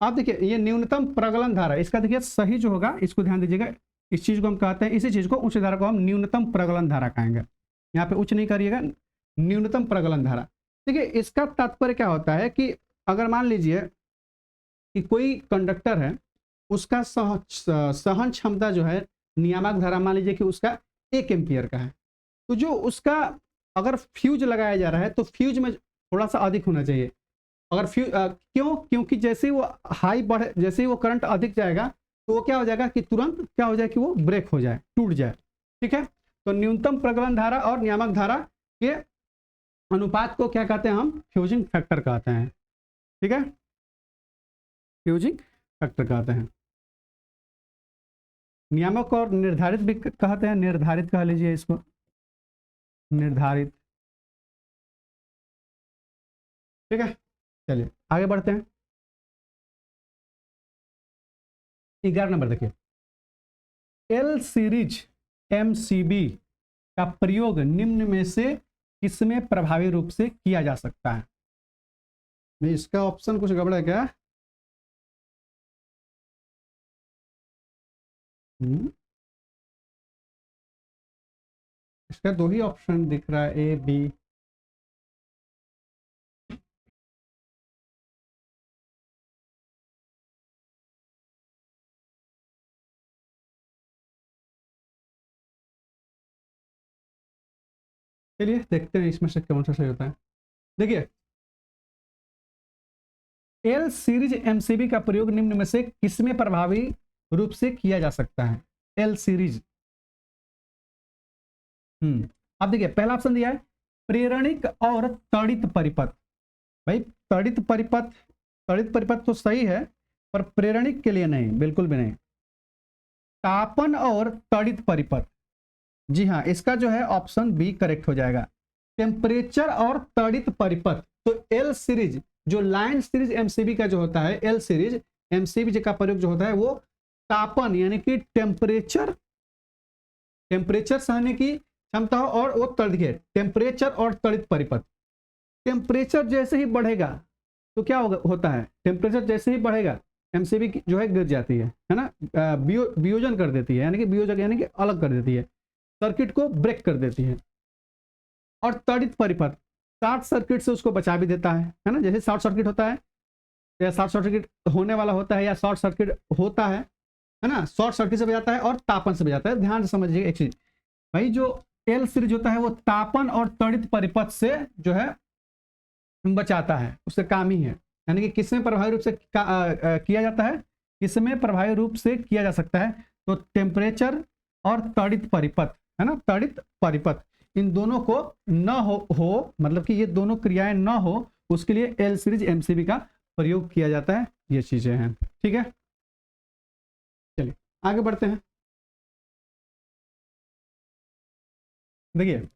आप देखिए ये न्यूनतम प्रगलन धारा, इसका देखिए सही जो होगा, इसको ध्यान दीजिएगा, इस चीज को हम कहते हैं, इसी चीज को उच्च धारा को हम न्यूनतम प्रगलन धारा कहेंगे। यहाँ पे उच्च नहीं करिएगा, न्यूनतम प्रगलन धारा। देखिए इसका तात्पर्य क्या होता है कि अगर मान लीजिए कि कोई कंडक्टर है, उसका सहन क्षमता जो है नियामक धारा मान लीजिए कि उसका 1 एम्पियर का है, तो जो उसका अगर फ्यूज लगाया जा रहा है तो फ्यूज में थोड़ा सा अधिक होना चाहिए। अगर क्यों, क्योंकि जैसे ही वो हाई बढ़े, जैसे ही वो करंट अधिक जाएगा तो वो क्या हो जाएगा कि तुरंत क्या हो जाए कि वो ब्रेक हो जाए, टूट जाए। ठीक है, तो न्यूनतम प्रगलन धारा और नियामक धारा के अनुपात को क्या कहते हैं, हम फ्यूजिंग फैक्टर कहते हैं। ठीक है, फ्यूजिंग फैक्टर कहते हैं। नियामक और निर्धारित भी कहते हैं, निर्धारित कह लीजिए इसको, निर्धारित। ठीक है, चलिए आगे बढ़ते हैं। 11 नंबर देखिए, एल सीरीज एमसीबी का प्रयोग निम्न में से किसमें प्रभावी रूप से किया जा सकता है। इसका ऑप्शन कुछ गड़बड़ है क्या, इसका 2 ही ऑप्शन दिख रहा है, ए बी। चलिए देखते हैं इसमें से कौन सा सही होता है। देखिए एल सीरीज एमसीबी का प्रयोग निम्न में से किसमें प्रभावी रूप से किया जा सकता है। एल सीरीज, अब देखिए पहला ऑप्शन दिया है प्रेरणिक और त्वरित परिपथ, भाई तड़ित परिपथ तो सही है, पर प्रेरणिक के लिए नहीं, बिल्कुल भी नहीं। तापन और तड़ित परिपथ, जी हाँ, इसका जो है ऑप्शन बी करेक्ट हो जाएगा। टेम्परेचर और तड़ित परिपथ, तो एल सीरीज, जो लाइन सीरीज एमसीबी का जो होता है, एल सीरीज एमसीबी का प्रयोग जो होता है वो तापन यानी कि टेम्परेचर सहने की क्षमता हो, और वो तड़ित, टेम्परेचर और तड़ित परिपथ। टेम्परेचर जैसे ही बढ़ेगा तो क्या होता है, टेम्परेचर जैसे ही बढ़ेगा एमसीबी जो है गिर जाती है ना, वियोजन कर देती है, यानी कि वियोजक यानी कि अलग कर देती है, सर्किट को ब्रेक कर देती है। और तड़ित परिपथ शॉर्ट सर्किट से उसको बचा भी देता है ना, जैसे शॉर्ट सर्किट होता है या शॉर्ट सर्किट होने वाला होता है या शॉर्ट सर्किट होता है ना, शॉर्ट सर्किट से बचाता है और तापन से बचाता है। ध्यान से समझिए एक चीज भाई, जो एल सीरीज होता है वो तापन और तड़ित परिपथ से जो है बचाता है, उससे काम ही है। यानी कि किसमें प्रभावी रूप से किया जाता है, किसमें प्रभावी रूप से किया जा सकता है, तो टेम्परेचर और तड़ित परिपथ है ना, तड़ित परिपथ, इन दोनों को न हो मतलब कि ये दोनों क्रियाएं न हो, उसके लिए एल सीरीज एमसीबी का प्रयोग किया जाता है। ये चीजें हैं, ठीक है। चलिए आगे बढ़ते हैं। देखिए,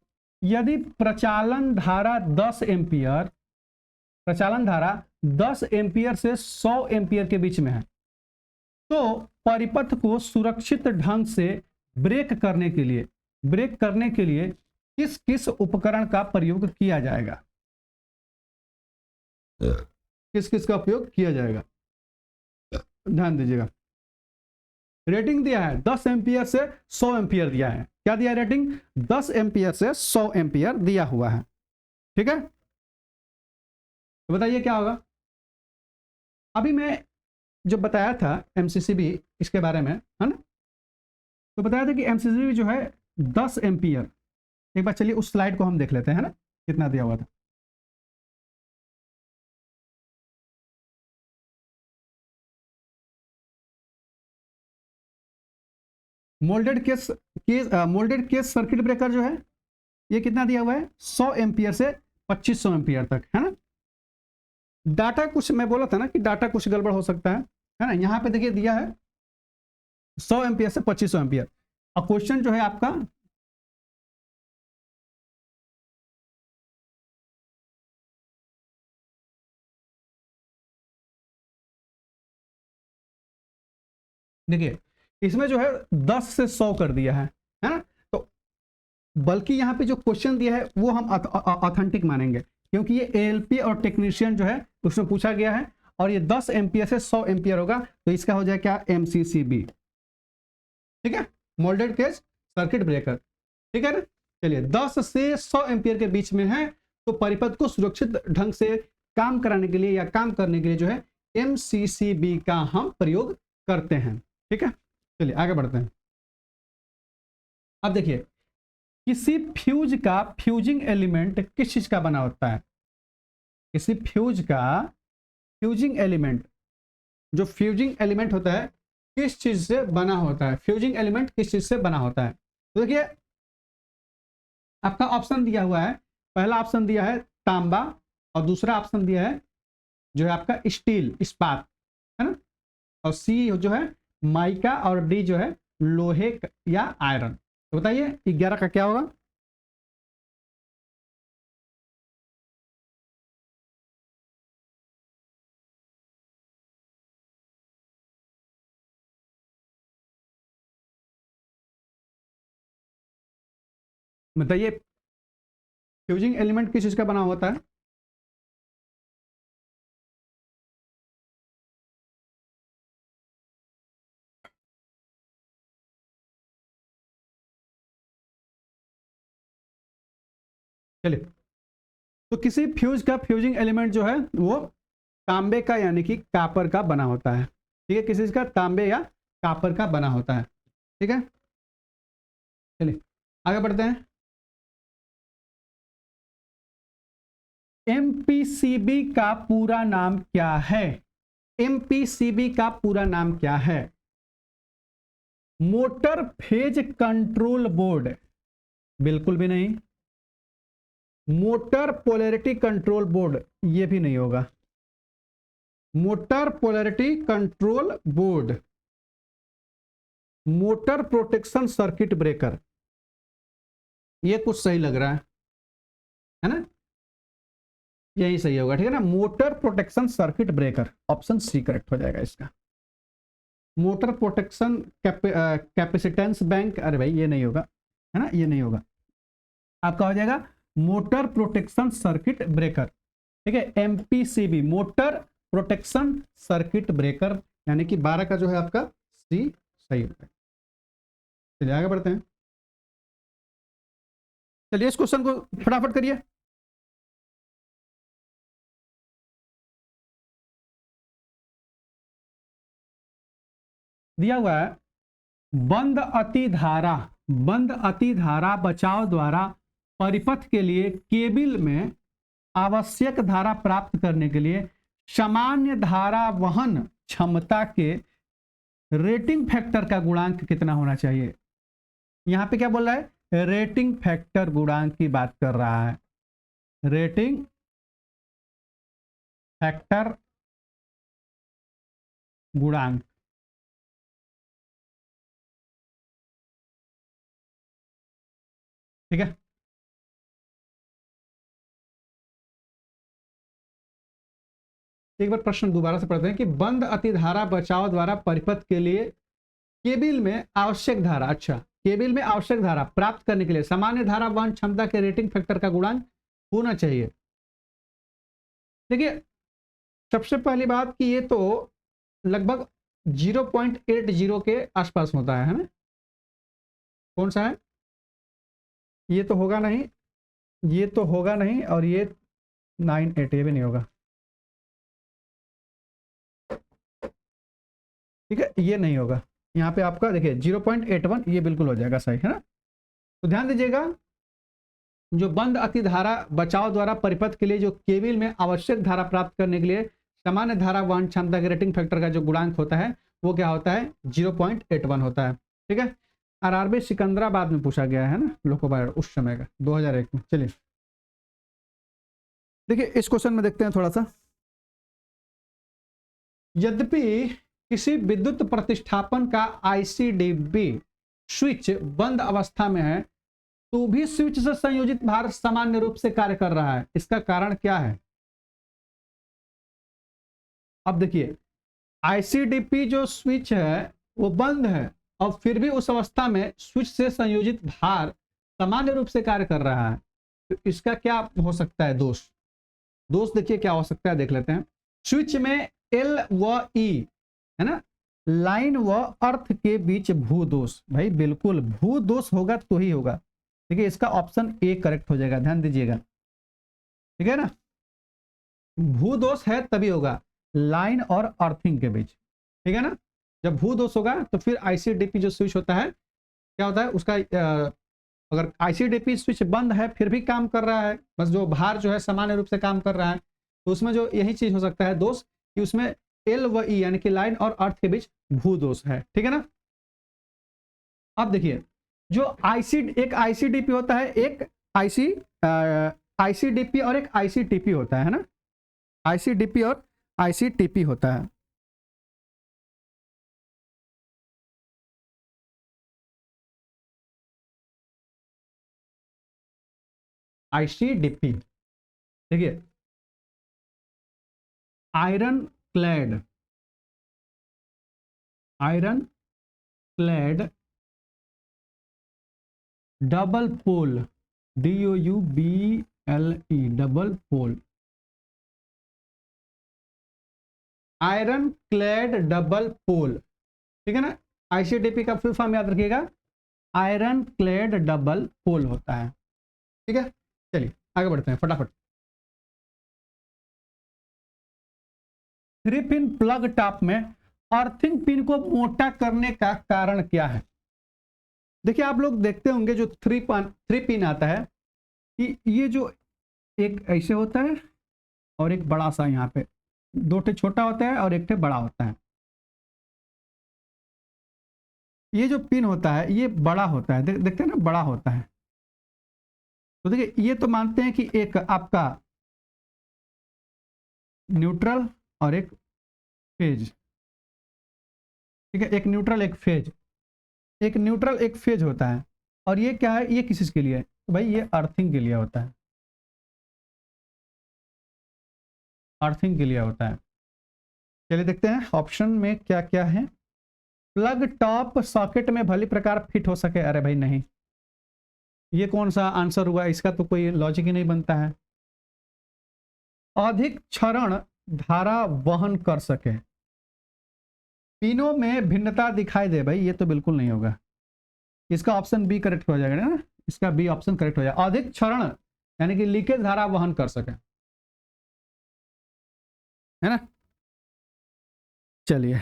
यदि प्रचालन धारा 10 एम्पियर, प्रचालन धारा 10 एम्पियर से 100 एम्पियर के बीच में है, तो परिपथ को सुरक्षित ढंग से ब्रेक करने के लिए किस किस उपकरण का प्रयोग किया जाएगा, किस किस का उपयोग किया जाएगा, ध्यान दीजिएगा। रेटिंग दिया है 10 एम्पियर से 100 एम्पियर दिया है, क्या दिया रेटिंग, 10 एम्पियर से 100 एम्पियर दिया हुआ है, ठीक है। तो बताइए क्या होगा। अभी मैं जो बताया था एमसीसीबी इसके बारे में है ना, तो बताया था कि एमसीसीबी जो है 10 एम्पियर, एक बार चलिए उस स्लाइड को हम देख लेते हैं, है ना, कितना दिया हुआ था। मोल्डेड केस सर्किट ब्रेकर जो है ये कितना दिया हुआ है, 100 एम्पियर से 2500 एम्पियर तक, है ना। डाटा कुछ मैं बोला था ना कि डाटा कुछ गड़बड़ हो सकता है ना। यहाँ पे देखिए दिया है 100 एम्पियर से 2500 एम्पियर, और क्वेश्चन जो है आपका देखिए इसमें जो है 10 से 100 कर दिया है ना। तो बल्कि यहाँ पे जो क्वेश्चन दिया है वो हम ऑथेंटिक मानेंगे, क्योंकि ये एएलपी और टेक्नीशियन जो है उसमें पूछा गया है, और ये 10 एम्पियर से 100 एम्पियर होगा, तो इसका हो जाए क्या, एमसीसीबी, ठीक है, मोल्डेड केज सर्किट ब्रेकर, ठीक है ना। चलिए 10 से 100 एम्पियर के बीच में है, तो परिपथ को सुरक्षित ढंग से काम कराने के लिए या काम करने के लिए जो है एमसीसीबी का हम प्रयोग करते हैं, ठीक है। चलिए आगे बढ़ते हैं। अब देखिए, किसी फ्यूज का फ्यूजिंग एलिमेंट किस चीज का बना होता है, किसी फ्यूज का फ्यूजिंग एलिमेंट, जो फ्यूजिंग एलिमेंट होता है किस चीज से बना होता है, फ्यूजिंग एलिमेंट किस चीज से बना होता है। तो देखिए आपका ऑप्शन दिया हुआ है, पहला ऑप्शन दिया है तांबा, और दूसरा ऑप्शन दिया है जो है आपका स्टील, इस्पात, है ना, और सी जो है माइका, और डी जो है लोहे या आयरन। तो बताइए 11 का क्या होगा। बताइए फ्यूजिंग एलिमेंट किस चीज का बना होता है। चलिए, तो किसी फ्यूज का फ्यूजिंग एलिमेंट जो है वो तांबे का यानी कि कापर का बना होता है, ठीक है, किसी का तांबे या कापर का बना होता है, ठीक है। चलिए आगे बढ़ते हैं। एमपीसीबी का पूरा नाम क्या है, एमपीसीबी का पूरा नाम क्या है। मोटर फेज कंट्रोल बोर्ड, बिल्कुल भी नहीं। मोटर पोलैरिटी कंट्रोल बोर्ड, ये भी नहीं होगा। Motor polarity control board, motor protection circuit breaker, ये कुछ सही लग रहा है ना, यही सही होगा, ठीक है ना। Motor protection circuit breaker, option C correct हो जाएगा इसका। मोटर प्रोटेक्शन कैपेसिटेंस बैंक, अरे भाई ये नहीं होगा, है ना, ये नहीं होगा। आपका हो जाएगा मोटर प्रोटेक्शन सर्किट ब्रेकर, ठीक है, MPCB, motor protection circuit breaker, यानी कि 12 का जो है आपका सी सही होगा। चलिए आगे बढ़ते हैं। चलिए इस क्वेश्चन को फटाफट करिए। दिया हुआ है बंद अतिधारा, बंद अतिधारा बचाव द्वारा परिपथ के लिए केबिल में आवश्यक धारा प्राप्त करने के लिए सामान्य धारा वहन क्षमता के रेटिंग फैक्टर का गुणांक कितना होना चाहिए। यहां पे क्या बोल रहा है, रेटिंग फैक्टर गुणांक की बात कर रहा है, रेटिंग फैक्टर गुणांक, ठीक है। एक बार प्रश्न दोबारा से पढ़ते हैं कि बंद अतिधारा बचाव द्वारा परिपथ के लिए केबिल में आवश्यक धारा, अच्छा, केबिल में आवश्यक धारा प्राप्त करने के लिए सामान्य धारा वहन क्षमता के रेटिंग फैक्टर का गुणांक होना चाहिए। देखिए सबसे पहली बात कि ये तो लगभग 0.80 के आसपास होता है ना, कौन सा है, ये तो होगा नहीं, ये तो होगा नहीं, और ये 98, ये भी नहीं होगा, ठीक है, ये नहीं होगा। यहाँ पे आपका देखिए 0.81, ये बिल्कुल हो जाएगा सही, है ना। तो ध्यान दीजिएगा, जो बंद अतिधारा बचाव द्वारा परिपथ के लिए जो केबिल में आवश्यक धारा प्राप्त करने के लिए सामान्य धारा वहन क्षमता के रेटिंग फैक्टर का जो गुणांक होता है वो क्या होता है, 0.81 होता है, ठीक है। आरआरबी सिकंदराबाद में पूछा गया है ना, लोकोबायर उस समय का 2001 में। चलिए देखिए इस क्वेश्चन में देखते हैं थोड़ा सा। यद्यपि किसी विद्युत प्रतिष्ठापन का आईसीडीबी स्विच बंद अवस्था में है तो भी स्विच से संयोजित भार सामान्य रूप से कार्य कर रहा है, इसका कारण क्या है। अब देखिए आईसीडीपी जो स्विच है वो बंद है और फिर भी उस अवस्था में स्विच से संयोजित भार सामान्य रूप से कार्य कर रहा है, तो इसका क्या हो सकता है दोष। दोष देखिए क्या हो सकता है, देख लेते हैं। स्विच में एल व ई है ना, लाइन व अर्थ के बीच भू दोष, भाई बिल्कुल भू दोष होगा तो ही होगा, देखिए इसका ऑप्शन ए करेक्ट हो जाएगा, ध्यान दीजिएगा, ठीक है ना, भू दोष है तभी होगा, लाइन और अर्थिंग के बीच, ठीक है ना। जब भू दोष होगा तो फिर आईसीडीपी जो स्विच होता है क्या होता है उसका, अगर आईसीडीपी स्विच बंद है फिर भी काम कर रहा है, बस जो भार जो है सामान्य रूप से काम कर रहा है, तो उसमें जो यही चीज हो सकता है दोष कि उसमें एल व ई यानी कि लाइन और अर्थ के बीच भू दोष है, ठीक है ना। अब देखिए जो एक आईसीडीपी होता है, एक आईसीडीपी और एक आईसीटीपी होता है ना, आईसीडीपी और आईसीटीपी होता है। आईसीडीपी देखिए iron clad, iron clad double pole, DOUBLE double pole, iron clad double pole, ठीक है ना। आईसीडीपी का फुल फॉर्म याद रखिएगा, आयरन क्लैड डबल पोल होता है, ठीक है। चलिए आगे बढ़ते हैं फटाफट। 3 पिन प्लग टॉप में अर्थिंग पिन को मोटा करने का कारण क्या है। देखिए आप लोग देखते होंगे जो 3 पिन आता है कि ये जो एक ऐसे होता है और एक बड़ा सा यहाँ पे, 2 ठे छोटा होता है और एक ठे बड़ा होता है। ये जो पिन होता है ये बड़ा होता है, देखते हैं ना, बड़ा होता है, तो देखिए ये तो मानते हैं कि एक आपका न्यूट्रल और एक फेज, ठीक है, एक न्यूट्रल एक फेज, एक न्यूट्रल एक फेज होता है। और ये क्या है, ये किस चीज के लिए है, तो भाई ये अर्थिंग के लिए होता है, अर्थिंग के लिए होता है। चलिए देखते हैं ऑप्शन में क्या क्या है। प्लग टॉप सॉकेट में भली प्रकार फिट हो सके, अरे भाई नहीं, ये कौन सा आंसर हुआ, इसका तो कोई लॉजिक ही नहीं बनता है। अधिक क्षरण धारा वहन कर सके, तीनों में भिन्नता दिखाई दे, भाई ये तो बिल्कुल नहीं होगा, इसका ऑप्शन बी करेक्ट हो जाएगा ना, इसका बी ऑप्शन करेक्ट हो जाएगा। अधिक क्षरण यानी कि लीकेज धारा वहन कर सके, है ना। चलिए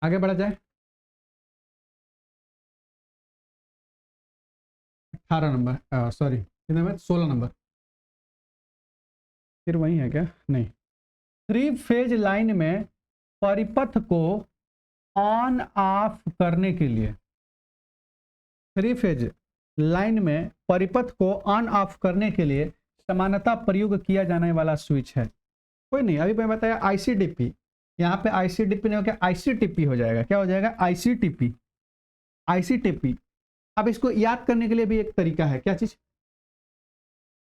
आगे बढ़ा जाए। 18 नंबर, सॉरी कितने में, 16 नंबर, फिर वही है क्या, नहीं। थ्री फेज लाइन में परिपथ को ऑन ऑफ करने के लिए, थ्री फेज लाइन में परिपथ को ऑन ऑफ करने के लिए समानता प्रयोग किया जाने वाला स्विच है, कोई नहीं, अभी मैं बताया आईसीडीपी, यहाँ पे आईसीडीपी नहीं होगा, आईसीटीपी हो जाएगा, क्या हो जाएगा, आईसीटीपी, आईसीटीपी। अब इसको याद करने के लिए भी एक तरीका है, क्या चीज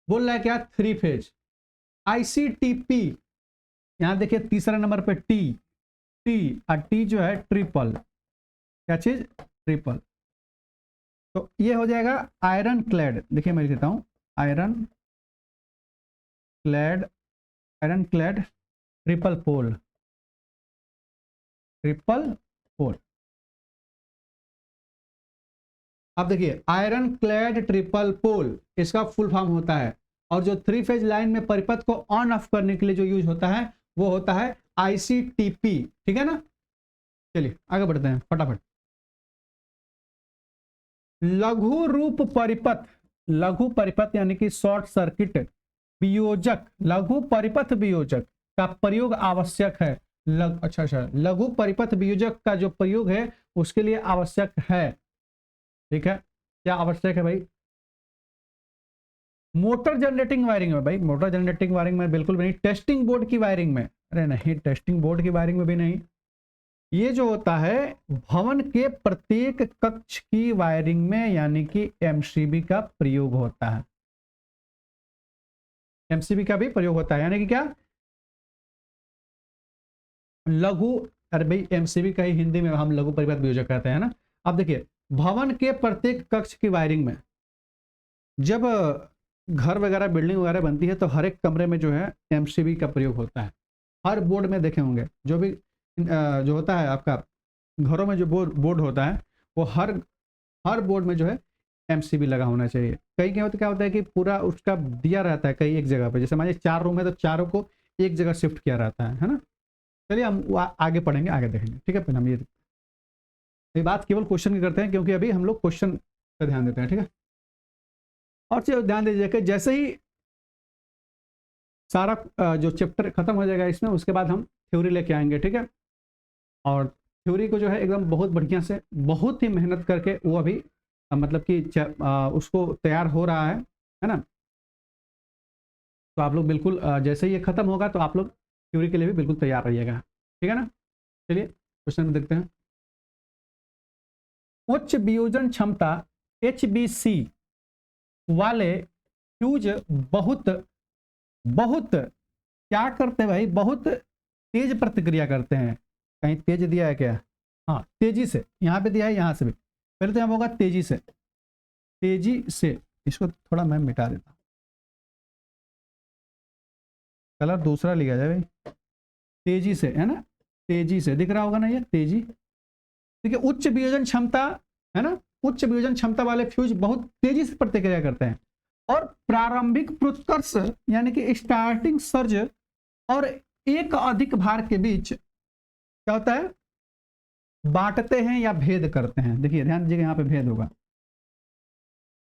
बोल रहा है, क्या, थ्री फेज आईसीटीपी। यहां देखिए तीसरा नंबर पे टी, टी और टी जो है ट्रिपल, क्या चीज, ट्रिपल। तो ये हो जाएगा आयरन क्लैड, देखिए मैं लिखता हूं iron clad, iron clad triple pole, triple pole. अब देखिए आयरन क्लैड ट्रिपल पोल इसका फुल फॉर्म होता है, और जो थ्री फेज लाइन में परिपथ को ऑन ऑफ करने के लिए जो यूज होता है वो होता है आईसीटीपी, ठीक है ना। चलिए आगे बढ़ते हैं फटाफट। लघु रूप परिपथ, लघु परिपथ यानी कि शॉर्ट सर्किट वियोजक, लघु परिपथ वियोजक का प्रयोग आवश्यक है। अच्छा, लघु परिपथ वियोजक का जो प्रयोग है उसके लिए आवश्यक है, ठीक है। क्या आवश्यक है भाई, मोटर जनरेटिंग वायरिंग में, भाई मोटर जनरेटिंग वायरिंग में बिल्कुल भी नहीं, टेस्टिंग बोर्ड की वायरिंग में, अरे नहीं टेस्टिंग बोर्ड की वायरिंग में भी नहीं, ये जो होता है भवन के प्रत्येक कक्ष की वायरिंग में यानी कि एमसीबी का प्रयोग होता है, एमसीबी का भी प्रयोग होता है, यानी कि क्या, लघु, अरे भाई एमसीबी का ही हिंदी में हम लघु परिपथ वियोजक कहते हैं ना। अब देखिए भवन के प्रत्येक कक्ष की वायरिंग में, जब घर वगैरह बिल्डिंग वगैरह बनती है तो हर एक कमरे में जो है एमसीबी का प्रयोग होता है, हर बोर्ड में देखे होंगे, जो भी जो होता है आपका घरों में जो बोर्ड होता है वो हर बोर्ड में जो है एमसीबी लगा होना चाहिए। कई क्या होता है कि पूरा उसका दिया रहता है कई एक जगह पे, जैसे मान लीजिए 4 रूम है तो चारों को एक जगह शिफ्ट किया रहता है ना। चलिए हम आगे पढ़ेंगे, आगे देखेंगे, ठीक है। फिर हम ये बात केवल क्वेश्चन की करते हैं क्योंकि अभी हम लोग क्वेश्चन पर ध्यान देते हैं, ठीक है। और चीज ध्यान दीजिए कि जैसे ही सारा जो चैप्टर खत्म हो जाएगा इसमें, उसके बाद हम थ्योरी लेके आएंगे, ठीक है। और थ्योरी को जो है एकदम बहुत बढ़िया से, बहुत ही मेहनत करके वो अभी मतलब कि उसको तैयार हो रहा है ना। तो आप लोग बिल्कुल जैसे ही ये खत्म होगा तो आप लोग थ्योरी के लिए भी बिल्कुल तैयार रहिएगा, ठीक है ना। चलिए क्वेश्चन में देखते हैं। उच्च वियोजन क्षमता HBC वाले फ्यूज बहुत बहुत क्या करते हैं भाई, बहुत तेज प्रतिक्रिया करते हैं। कहीं तेज दिया है क्या, हाँ तेजी से, यहाँ पे दिया है, यहाँ से भी, पहले तो यहाँ होगा तेजी से, तेजी से, इसको थोड़ा मैं मिटा देता हूँ, कलर दूसरा लिया जाए भाई, तेजी से, है ना, तेजी से दिख रहा होगा ना ये तेजी, ठीक है। उच्च वियोजन क्षमता, है ना, उच्च वियोजन क्षमता वाले फ्यूज बहुत तेजी से प्रतिक्रिया करते हैं, और प्रारंभिक प्रोत्कर्ष यानी कि स्टार्टिंग सर्ज और एक अधिक भार के बीच क्या होता है, बांटते हैं या भेद करते हैं। देखिए ध्यान दीजिएगा, यहाँ पे भेद होगा,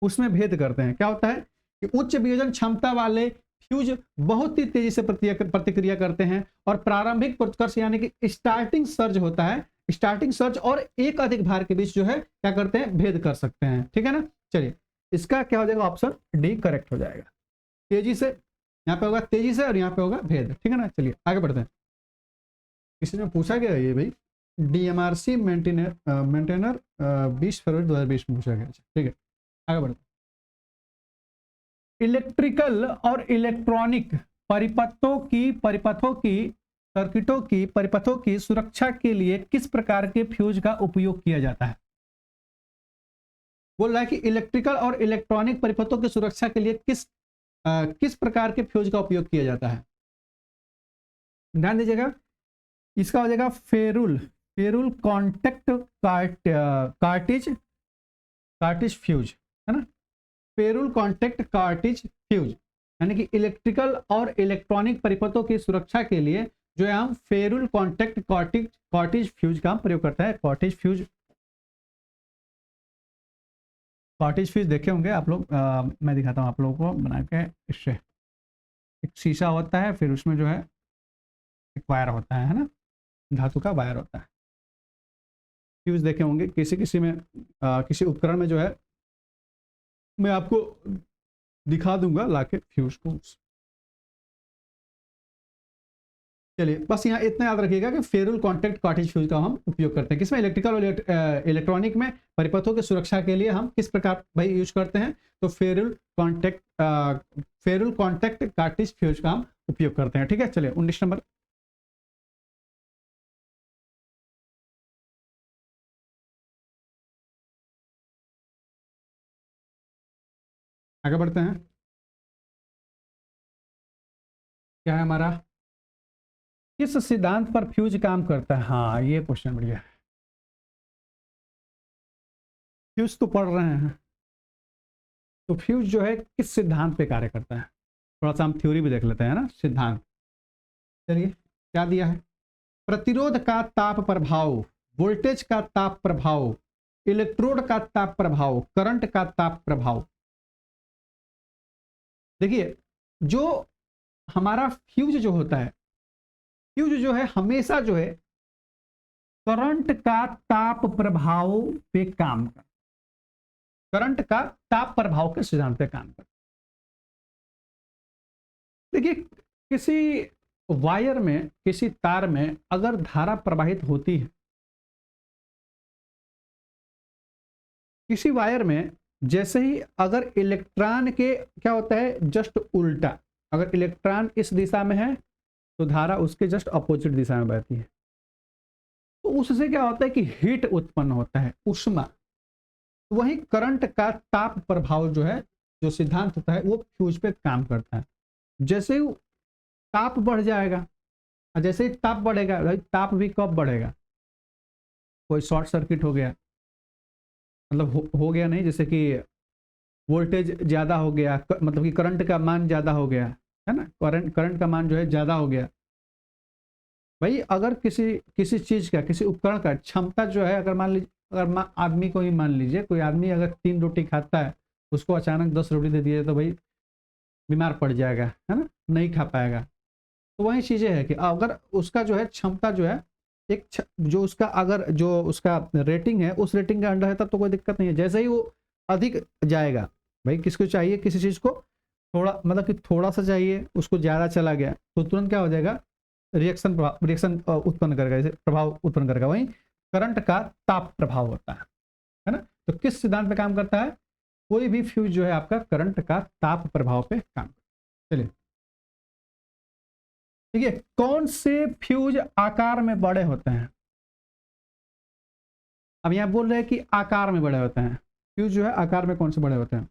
उसमें भेद करते हैं। क्या होता है कि उच्च वियोजन क्षमता वाले फ्यूज बहुत ही तेजी से प्रतिक्रिया करते हैं, और प्रारंभिक प्रोत्कर्ष यानी कि स्टार्टिंग सर्ज होता है स्टार्टिंग सर्च और एक अधिक भार के बीच जो है क्या करते हैं, भेद कर सकते हैं। ठीक है ना। चलिए इसका क्या हो जाएगा, ऑप्शन डी करेक्ट हो जाएगा। तेजी से, यहाँ पे होगा तेजी से और यहाँ पे होगा भेद। ठीक है ना। चलिए आगे बढ़ते हैं। किसी ने पूछा गया ये भाई, डीएमआरसी मेंटेनर 20 फरवरी 2020 में पूछा गया। ठीक है आगे बढ़ते हैं। इलेक्ट्रिकल और इलेक्ट्रॉनिक परिपथों की सर्किटों की परिपथों की सुरक्षा के लिए किस प्रकार के फ्यूज का उपयोग किया जाता है। बोल रहा है कि इलेक्ट्रिकल और इलेक्ट्रॉनिक परिपथों की सुरक्षा के लिए किस प्रकार के फ्यूज का उपयोग किया जाता है। ध्यान दीजिएगा, इसका हो जाएगा फेरुल कॉन्टेक्ट कार्टिज फ्यूज, है ना। फेरुल कॉन्टेक्ट कार्टिज फ्यूज, यानी कि इलेक्ट्रिकल और इलेक्ट्रॉनिक परिपथों की सुरक्षा के लिए जो है हम फेरुल कॉन्टेक्ट कार्टिज फ्यूज का प्रयोग करता है। कार्टिज फ्यूज देखे होंगे आप लोग, मैं दिखाता हूँ आप लोगों को बना के। इससे एक शीशा होता है, फिर उसमें जो है एक वायर होता है ना, धातु का वायर होता है। फ्यूज देखे होंगे किसी में, किसी उपकरण में जो है, मैं आपको दिखा दूंगा लाके फ्यूज को। चलिए बस यहाँ इतना याद रखिएगा कि फेरुल कॉन्टेक्ट कार्टिज फ्यूज का हम उपयोग करते हैं किसमें, इलेक्ट्रिकल और इलेक्ट्रॉनिक में परिपथों की सुरक्षा के लिए हम किस प्रकार भाई यूज करते हैं, तो फेरुल कॉन्टेक्ट कार्टिज फ्यूज का हम उपयोग करते हैं। ठीक है चलिए 19 नंबर। आगे बढ़ते हैं। क्या है हमारा, किस सिद्धांत पर फ्यूज काम करता है। हाँ ये क्वेश्चन बढ़िया है। फ्यूज तो पढ़ रहे हैं, तो फ्यूज जो है किस सिद्धांत पे कार्य करता है, थोड़ा सा हम थ्योरी भी देख लेते हैं ना, सिद्धांत। चलिए क्या दिया है, प्रतिरोध का ताप प्रभाव, वोल्टेज का ताप प्रभाव, इलेक्ट्रोड का ताप प्रभाव, करंट का ताप प्रभाव। देखिए जो हमारा फ्यूज जो होता है, फ्यूज जो है हमेशा जो है करंट का ताप प्रभाव पे काम करता है, करंट का ताप प्रभाव के सिद्धांत पे काम करता है। देखिए किसी वायर में, किसी तार में अगर धारा प्रवाहित होती है, किसी वायर में जैसे ही अगर इलेक्ट्रॉन के क्या होता है जस्ट उल्टा, अगर इलेक्ट्रॉन इस दिशा में है तो धारा उसके जस्ट अपोजिट दिशा में बहती है, तो उससे क्या होता है कि हीट उत्पन्न होता है, ऊष्मा। वही करंट का ताप प्रभाव जो है, जो सिद्धांत होता है वो फ्यूज पे काम करता है। जैसे ही ताप बढ़ जाएगा, जैसे ही ताप बढ़ेगा, ताप भी कब बढ़ेगा, कोई शॉर्ट सर्किट हो गया, मतलब हो गया नहीं, जैसे कि वोल्टेज ज़्यादा हो गया, मतलब कि करंट का मान ज़्यादा हो गया, है ना, करंट का मान जो है ज़्यादा हो गया। भाई अगर किसी चीज़ का, किसी उपकरण का क्षमता जो है, अगर मान लीजिए, अगर आदमी को ही मान लीजिए, कोई आदमी अगर 3 रोटी खाता है, उसको अचानक 10 रोटी दे दिए तो भाई बीमार पड़ जाएगा, है ना, नहीं खा पाएगा। तो वही चीज़ें है कि अगर उसका जो है क्षमता जो है, जो उसका अगर जो उसका रेटिंग है उस रेटिंग के अंडर है तब तो कोई दिक्कत नहीं है। जैसे ही वो अधिक जाएगा, भाई किसको चाहिए, किसी चीज़ को थोड़ा, मतलब कि थोड़ा सा चाहिए, उसको ज़्यादा चला गया तो तुरंत क्या हो जाएगा, रिएक्शन उत्पन्न करेगा, जैसे प्रभाव उत्पन्न करेगा। वहीं करंट का ताप प्रभाव होता है ना। तो किस सिद्धांत पे काम करता है, कोई भी फ्यूज जो है आपका करंट का ताप प्रभाव पे काम करता है। चलिए ठीक है, कौन से फ्यूज आकार में बड़े होते हैं। अब यहां बोल रहे हैं कि आकार में बड़े होते हैं, फ्यूज जो है आकार में कौन से बड़े होते हैं।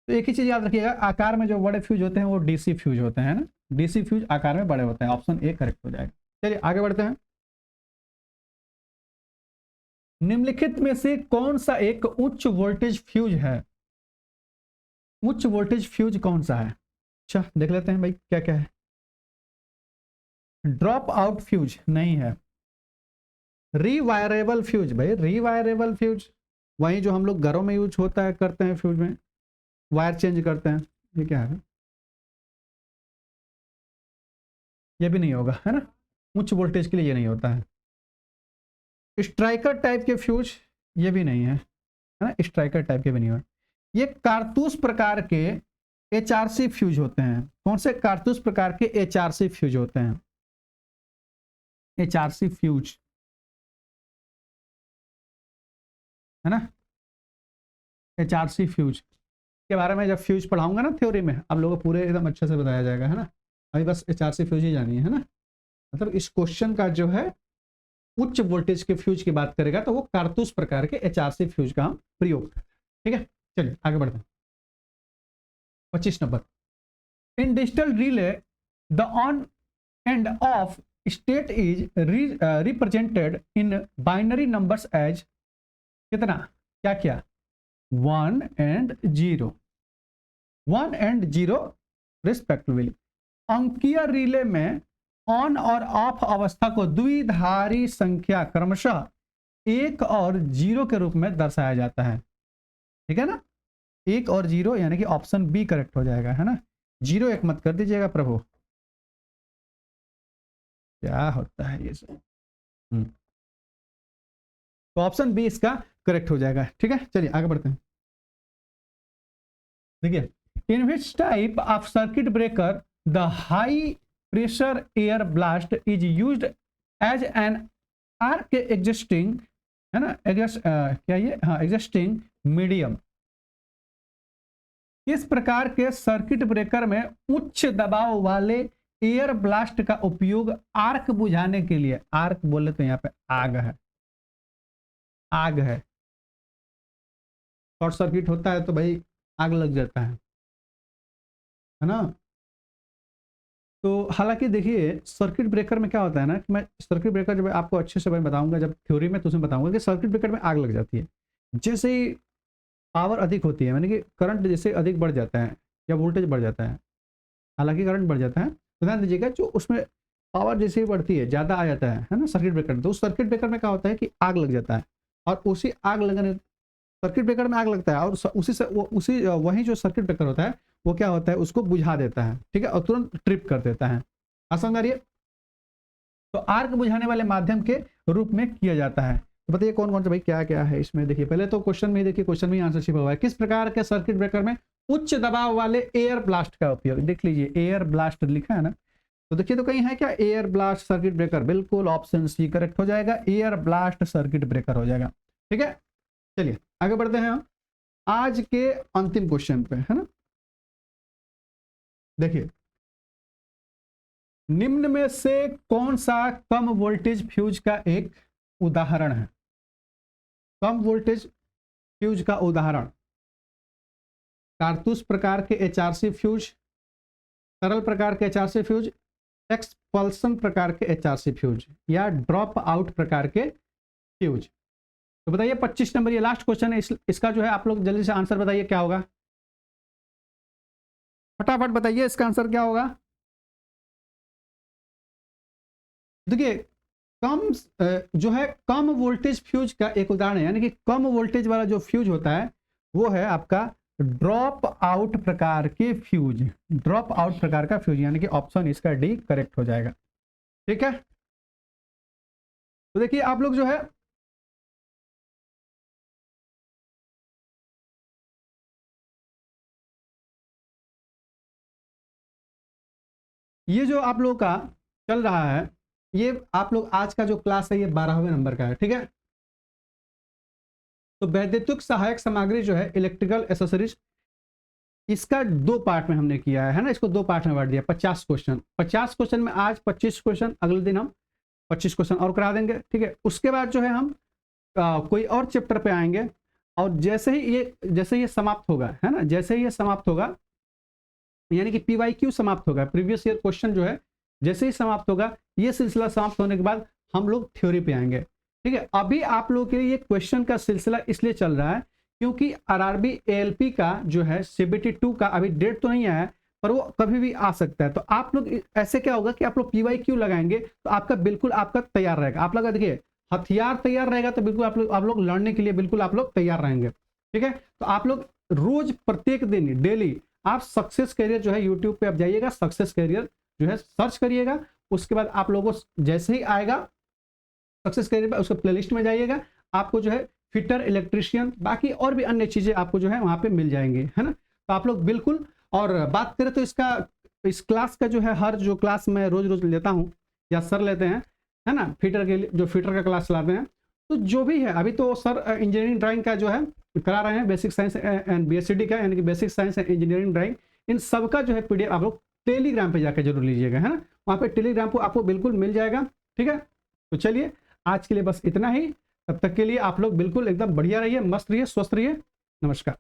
तो एक ही चीज याद रखिएगा, आकार में जो बड़े फ्यूज होते हैं वो डीसी फ्यूज होते हैं ना, डीसी फ्यूज आकार में बड़े होते हैं। ऑप्शन ए करेक्ट हो जाएगा। चलिए आगे बढ़ते हैं। निम्नलिखित में से कौन सा एक उच्च वोल्टेज फ्यूज है, उच्च वोल्टेज फ्यूज कौन सा है। अच्छा देख लेते हैं भाई क्या क्या है। ड्रॉप आउट फ्यूज नहीं है। रीवायरेबल फ्यूज, भाई रीवायरेबल फ्यूज वही जो हम लोग घरों में यूज होता है, करते हैं, फ्यूज में वायर चेंज करते हैं, ये क्या है, ये भी नहीं होगा, है ना, उच्च वोल्टेज के लिए ये नहीं होता है। स्ट्राइकर टाइप के फ्यूज ये भी नहीं है ना, स्ट्राइकर टाइप के भी नहीं है। ये कारतूस प्रकार के एचआरसी फ्यूज होते हैं। कौन से कारतूस प्रकार के एचआरसी फ्यूज होते हैं? एचआरसी फ्यूज है ना, एचआरसी फ्यूज के बारे में जब फ्यूज पढ़ाऊंगा ना थ्योरी में, आप लोगों को पूरे एकदम अच्छे से बताया जाएगा, है ना। अभी बस एचआरसी फ्यूज ही जानिए, है ना। मतलब इस क्वेश्चन का जो है उच्च वोल्टेज के फ्यूज की बात करेगा तो वो कारतूस प्रकार के एचआरसी फ्यूज का हम प्रयोग करते हैं। ठीक है, चलिए आगे बढ़ते हैं। 25 number, in digital relay the on and off state is represented in binary numbers as कितना, क्या क्या, 1 and 0, 1 and 0 रिस्पेक्टिवली। अंकीय रिले में ऑन और ऑफ अवस्था को द्विधारी संख्या क्रमशः 1 और 0 के रूप में दर्शाया जाता है। ठीक है ना, 1 और 0 यानी कि ऑप्शन बी करेक्ट हो जाएगा, है ना। 0 1 मत कर दीजिएगा प्रभु, क्या होता है ये सब। तो ऑप्शन बी इसका करेक्ट हो जाएगा। ठीक है, चलिए आगे बढ़ते हैं। देखिए, in which type of circuit breaker the high pressure air blast is used as an arc existing, है ना, क्या ये, हाँ, एग्जिस्टिंग मीडियम। इस प्रकार के सर्किट ब्रेकर में उच्च दबाव वाले एयर ब्लास्ट का उपयोग आर्क बुझाने के लिए, आर्क बोले तो यहाँ पे आग है, आग है, शॉर्ट सर्किट होता है तो भाई आग लग जाता है ना। तो हालांकि देखिए सर्किट ब्रेकर में क्या होता है ना, कि मैं सर्किट ब्रेकर जब आपको अच्छे से मैं बताऊंगा, जब थ्योरी में तो उसमें बताऊंगा कि सर्किट ब्रेकर में आग लग जाती है जैसे ही पावर अधिक होती है, यानी कि करंट जैसे अधिक बढ़ जाता है या वोल्टेज बढ़ जाता है। हालांकि करंट बढ़ जाता है तो ध्यान दीजिएगा, जो उसमें पावर जैसे ही बढ़ती है, ज़्यादा आ जाता है ना सर्किट ब्रेकर में, तो उस सर्किट ब्रेकर में क्या होता है कि आग लग जाता है, और उसी आग लगने, सर्किट ब्रेकर में आग लगता है और उसी से उसी वही जो सर्किट ब्रेकर होता है वो क्या होता है, उसको बुझा देता है। ठीक है, और तुरंत ट्रिप कर देता है। समझ आ रही है। तो आर्क बुझाने वाले माध्यम के रूप में किया जाता है। तो बताइए कौन कौन सा भाई क्या क्या है इसमें। देखिए पहले तो क्वेश्चन में ही देखिए, क्वेश्चन में ही आंसर छिपा हुआ है। किस प्रकार के सर्किट ब्रेकर में उच्च दबाव वाले एयर ब्लास्ट का उपयोग, देख लीजिए एयर ब्लास्ट लिखा है ना, तो देखिए तो कहीं है क्या, एयर ब्लास्ट सर्किट ब्रेकर, बिल्कुल ऑप्शन सी करेक्ट हो जाएगा, एयर ब्लास्ट सर्किट ब्रेकर हो जाएगा। ठीक है, चलिए आगे बढ़ते हैं हम आज के अंतिम क्वेश्चन पे, है ना। देखिए, निम्न में से कौन सा कम वोल्टेज फ्यूज का एक उदाहरण है? कम वोल्टेज फ्यूज का उदाहरण, कारतूस प्रकार के एचआरसी फ्यूज, सरल प्रकार के एचआरसी फ्यूज, एक्सपल्सन प्रकार के एचआरसी फ्यूज, या ड्रॉप आउट प्रकार के फ्यूज। तो बताइए 25 नंबर, ये लास्ट क्वेश्चन है, इसका जो है आप लोग जल्दी से आंसर बताइए क्या होगा, फटाफट बताइए इसका आंसर क्या होगा। देखिए कम जो है कम वोल्टेज फ्यूज का एक उदाहरण है, यानी कि कम वोल्टेज वाला जो फ्यूज होता है वो है आपका ड्रॉप आउट प्रकार के फ्यूज, ड्रॉप आउट प्रकार का फ्यूज, यानी कि ऑप्शन इसका डी करेक्ट हो जाएगा। ठीक है, तो देखिए आप लोग जो है ये जो आप लोग का चल रहा है, ये आप लोग आज का जो क्लास है ये 12वें नंबर का है। ठीक है, तो वैद्युतिक सहायक सामग्री जो है इलेक्ट्रिकल एसेसरीज, इसका 2 पार्ट में हमने किया है ना, इसको 2 पार्ट में बांट दिया। 50 क्वेश्चन, 50 क्वेश्चन में आज 25 क्वेश्चन, अगले दिन हम 25 क्वेश्चन और करा देंगे। ठीक है, उसके बाद जो है हम कोई और चैप्टर पे आएंगे, और जैसे ही ये समाप्त होगा, है ना, जैसे ही ये समाप्त होगा, यानी कि PYQ समाप्त होगा, प्रीवियस ईयर क्वेश्चन जो है जैसे ही समाप्त होगा, ये सिलसिला समाप्त होने के बाद हम लोग थ्योरी पे आएंगे। ठीक है, अभी आप लोगों के लिए ये क्वेश्चन का सिलसिला इसलिए चल रहा है क्योंकि RRB ALP का जो है CBT 2 का अभी डेट तो नहीं आया है, पर वो कभी भी आ सकता है। तो आप लोग ऐसे क्या होगा कि आप लोग PYQ लगाएंगे तो आपका बिल्कुल आपका तैयार रहेगा। आप लोग देखिए हथियार तैयार रहेगा तो बिल्कुल आप लोग लड़ने के लिए बिल्कुल आप लोग तैयार रहेंगे। ठीक है, तो आप लोग रोज प्रत्येक दिन डेली आप सक्सेस करियर जो है यूट्यूब पे आप जाइएगा, सक्सेस करियर जो है सर्च करिएगा, उसके बाद आप लोगों को जैसे ही आएगा सक्सेस करने पर उसके प्लेलिस्ट में जाइएगा, आपको जो है फिटर, इलेक्ट्रिशियन, बाकी और भी अन्य चीज़ें आपको जो है वहाँ पे मिल जाएंगे, है ना। तो आप लोग बिल्कुल, और बात करें तो इस क्लास का जो है, हर जो क्लास मैं रोज रोज लेता हूँ या सर लेते हैं, है ना, फिटर के लिए जो फिटर का क्लास चलाते हैं, तो जो भी है अभी तो सर इंजीनियरिंग ड्राइंग का जो है करा रहे हैं, बेसिक साइंस एंड BSCD का, यानी कि basic science and engineering drawing, इन सब का जो है PDF आप लोग टेलीग्राम पे जाकर जरूर लीजिएगा, है ना। वहाँ पे टेलीग्राम को आपको बिल्कुल मिल जाएगा, ठीक है। तो चलिए आज के लिए बस इतना ही, तब तक के लिए आप लोग बिल्कुल एकदम बढ़िया रहिए, मस्त रहिए, स्वस्थ रहिए। नमस्कार।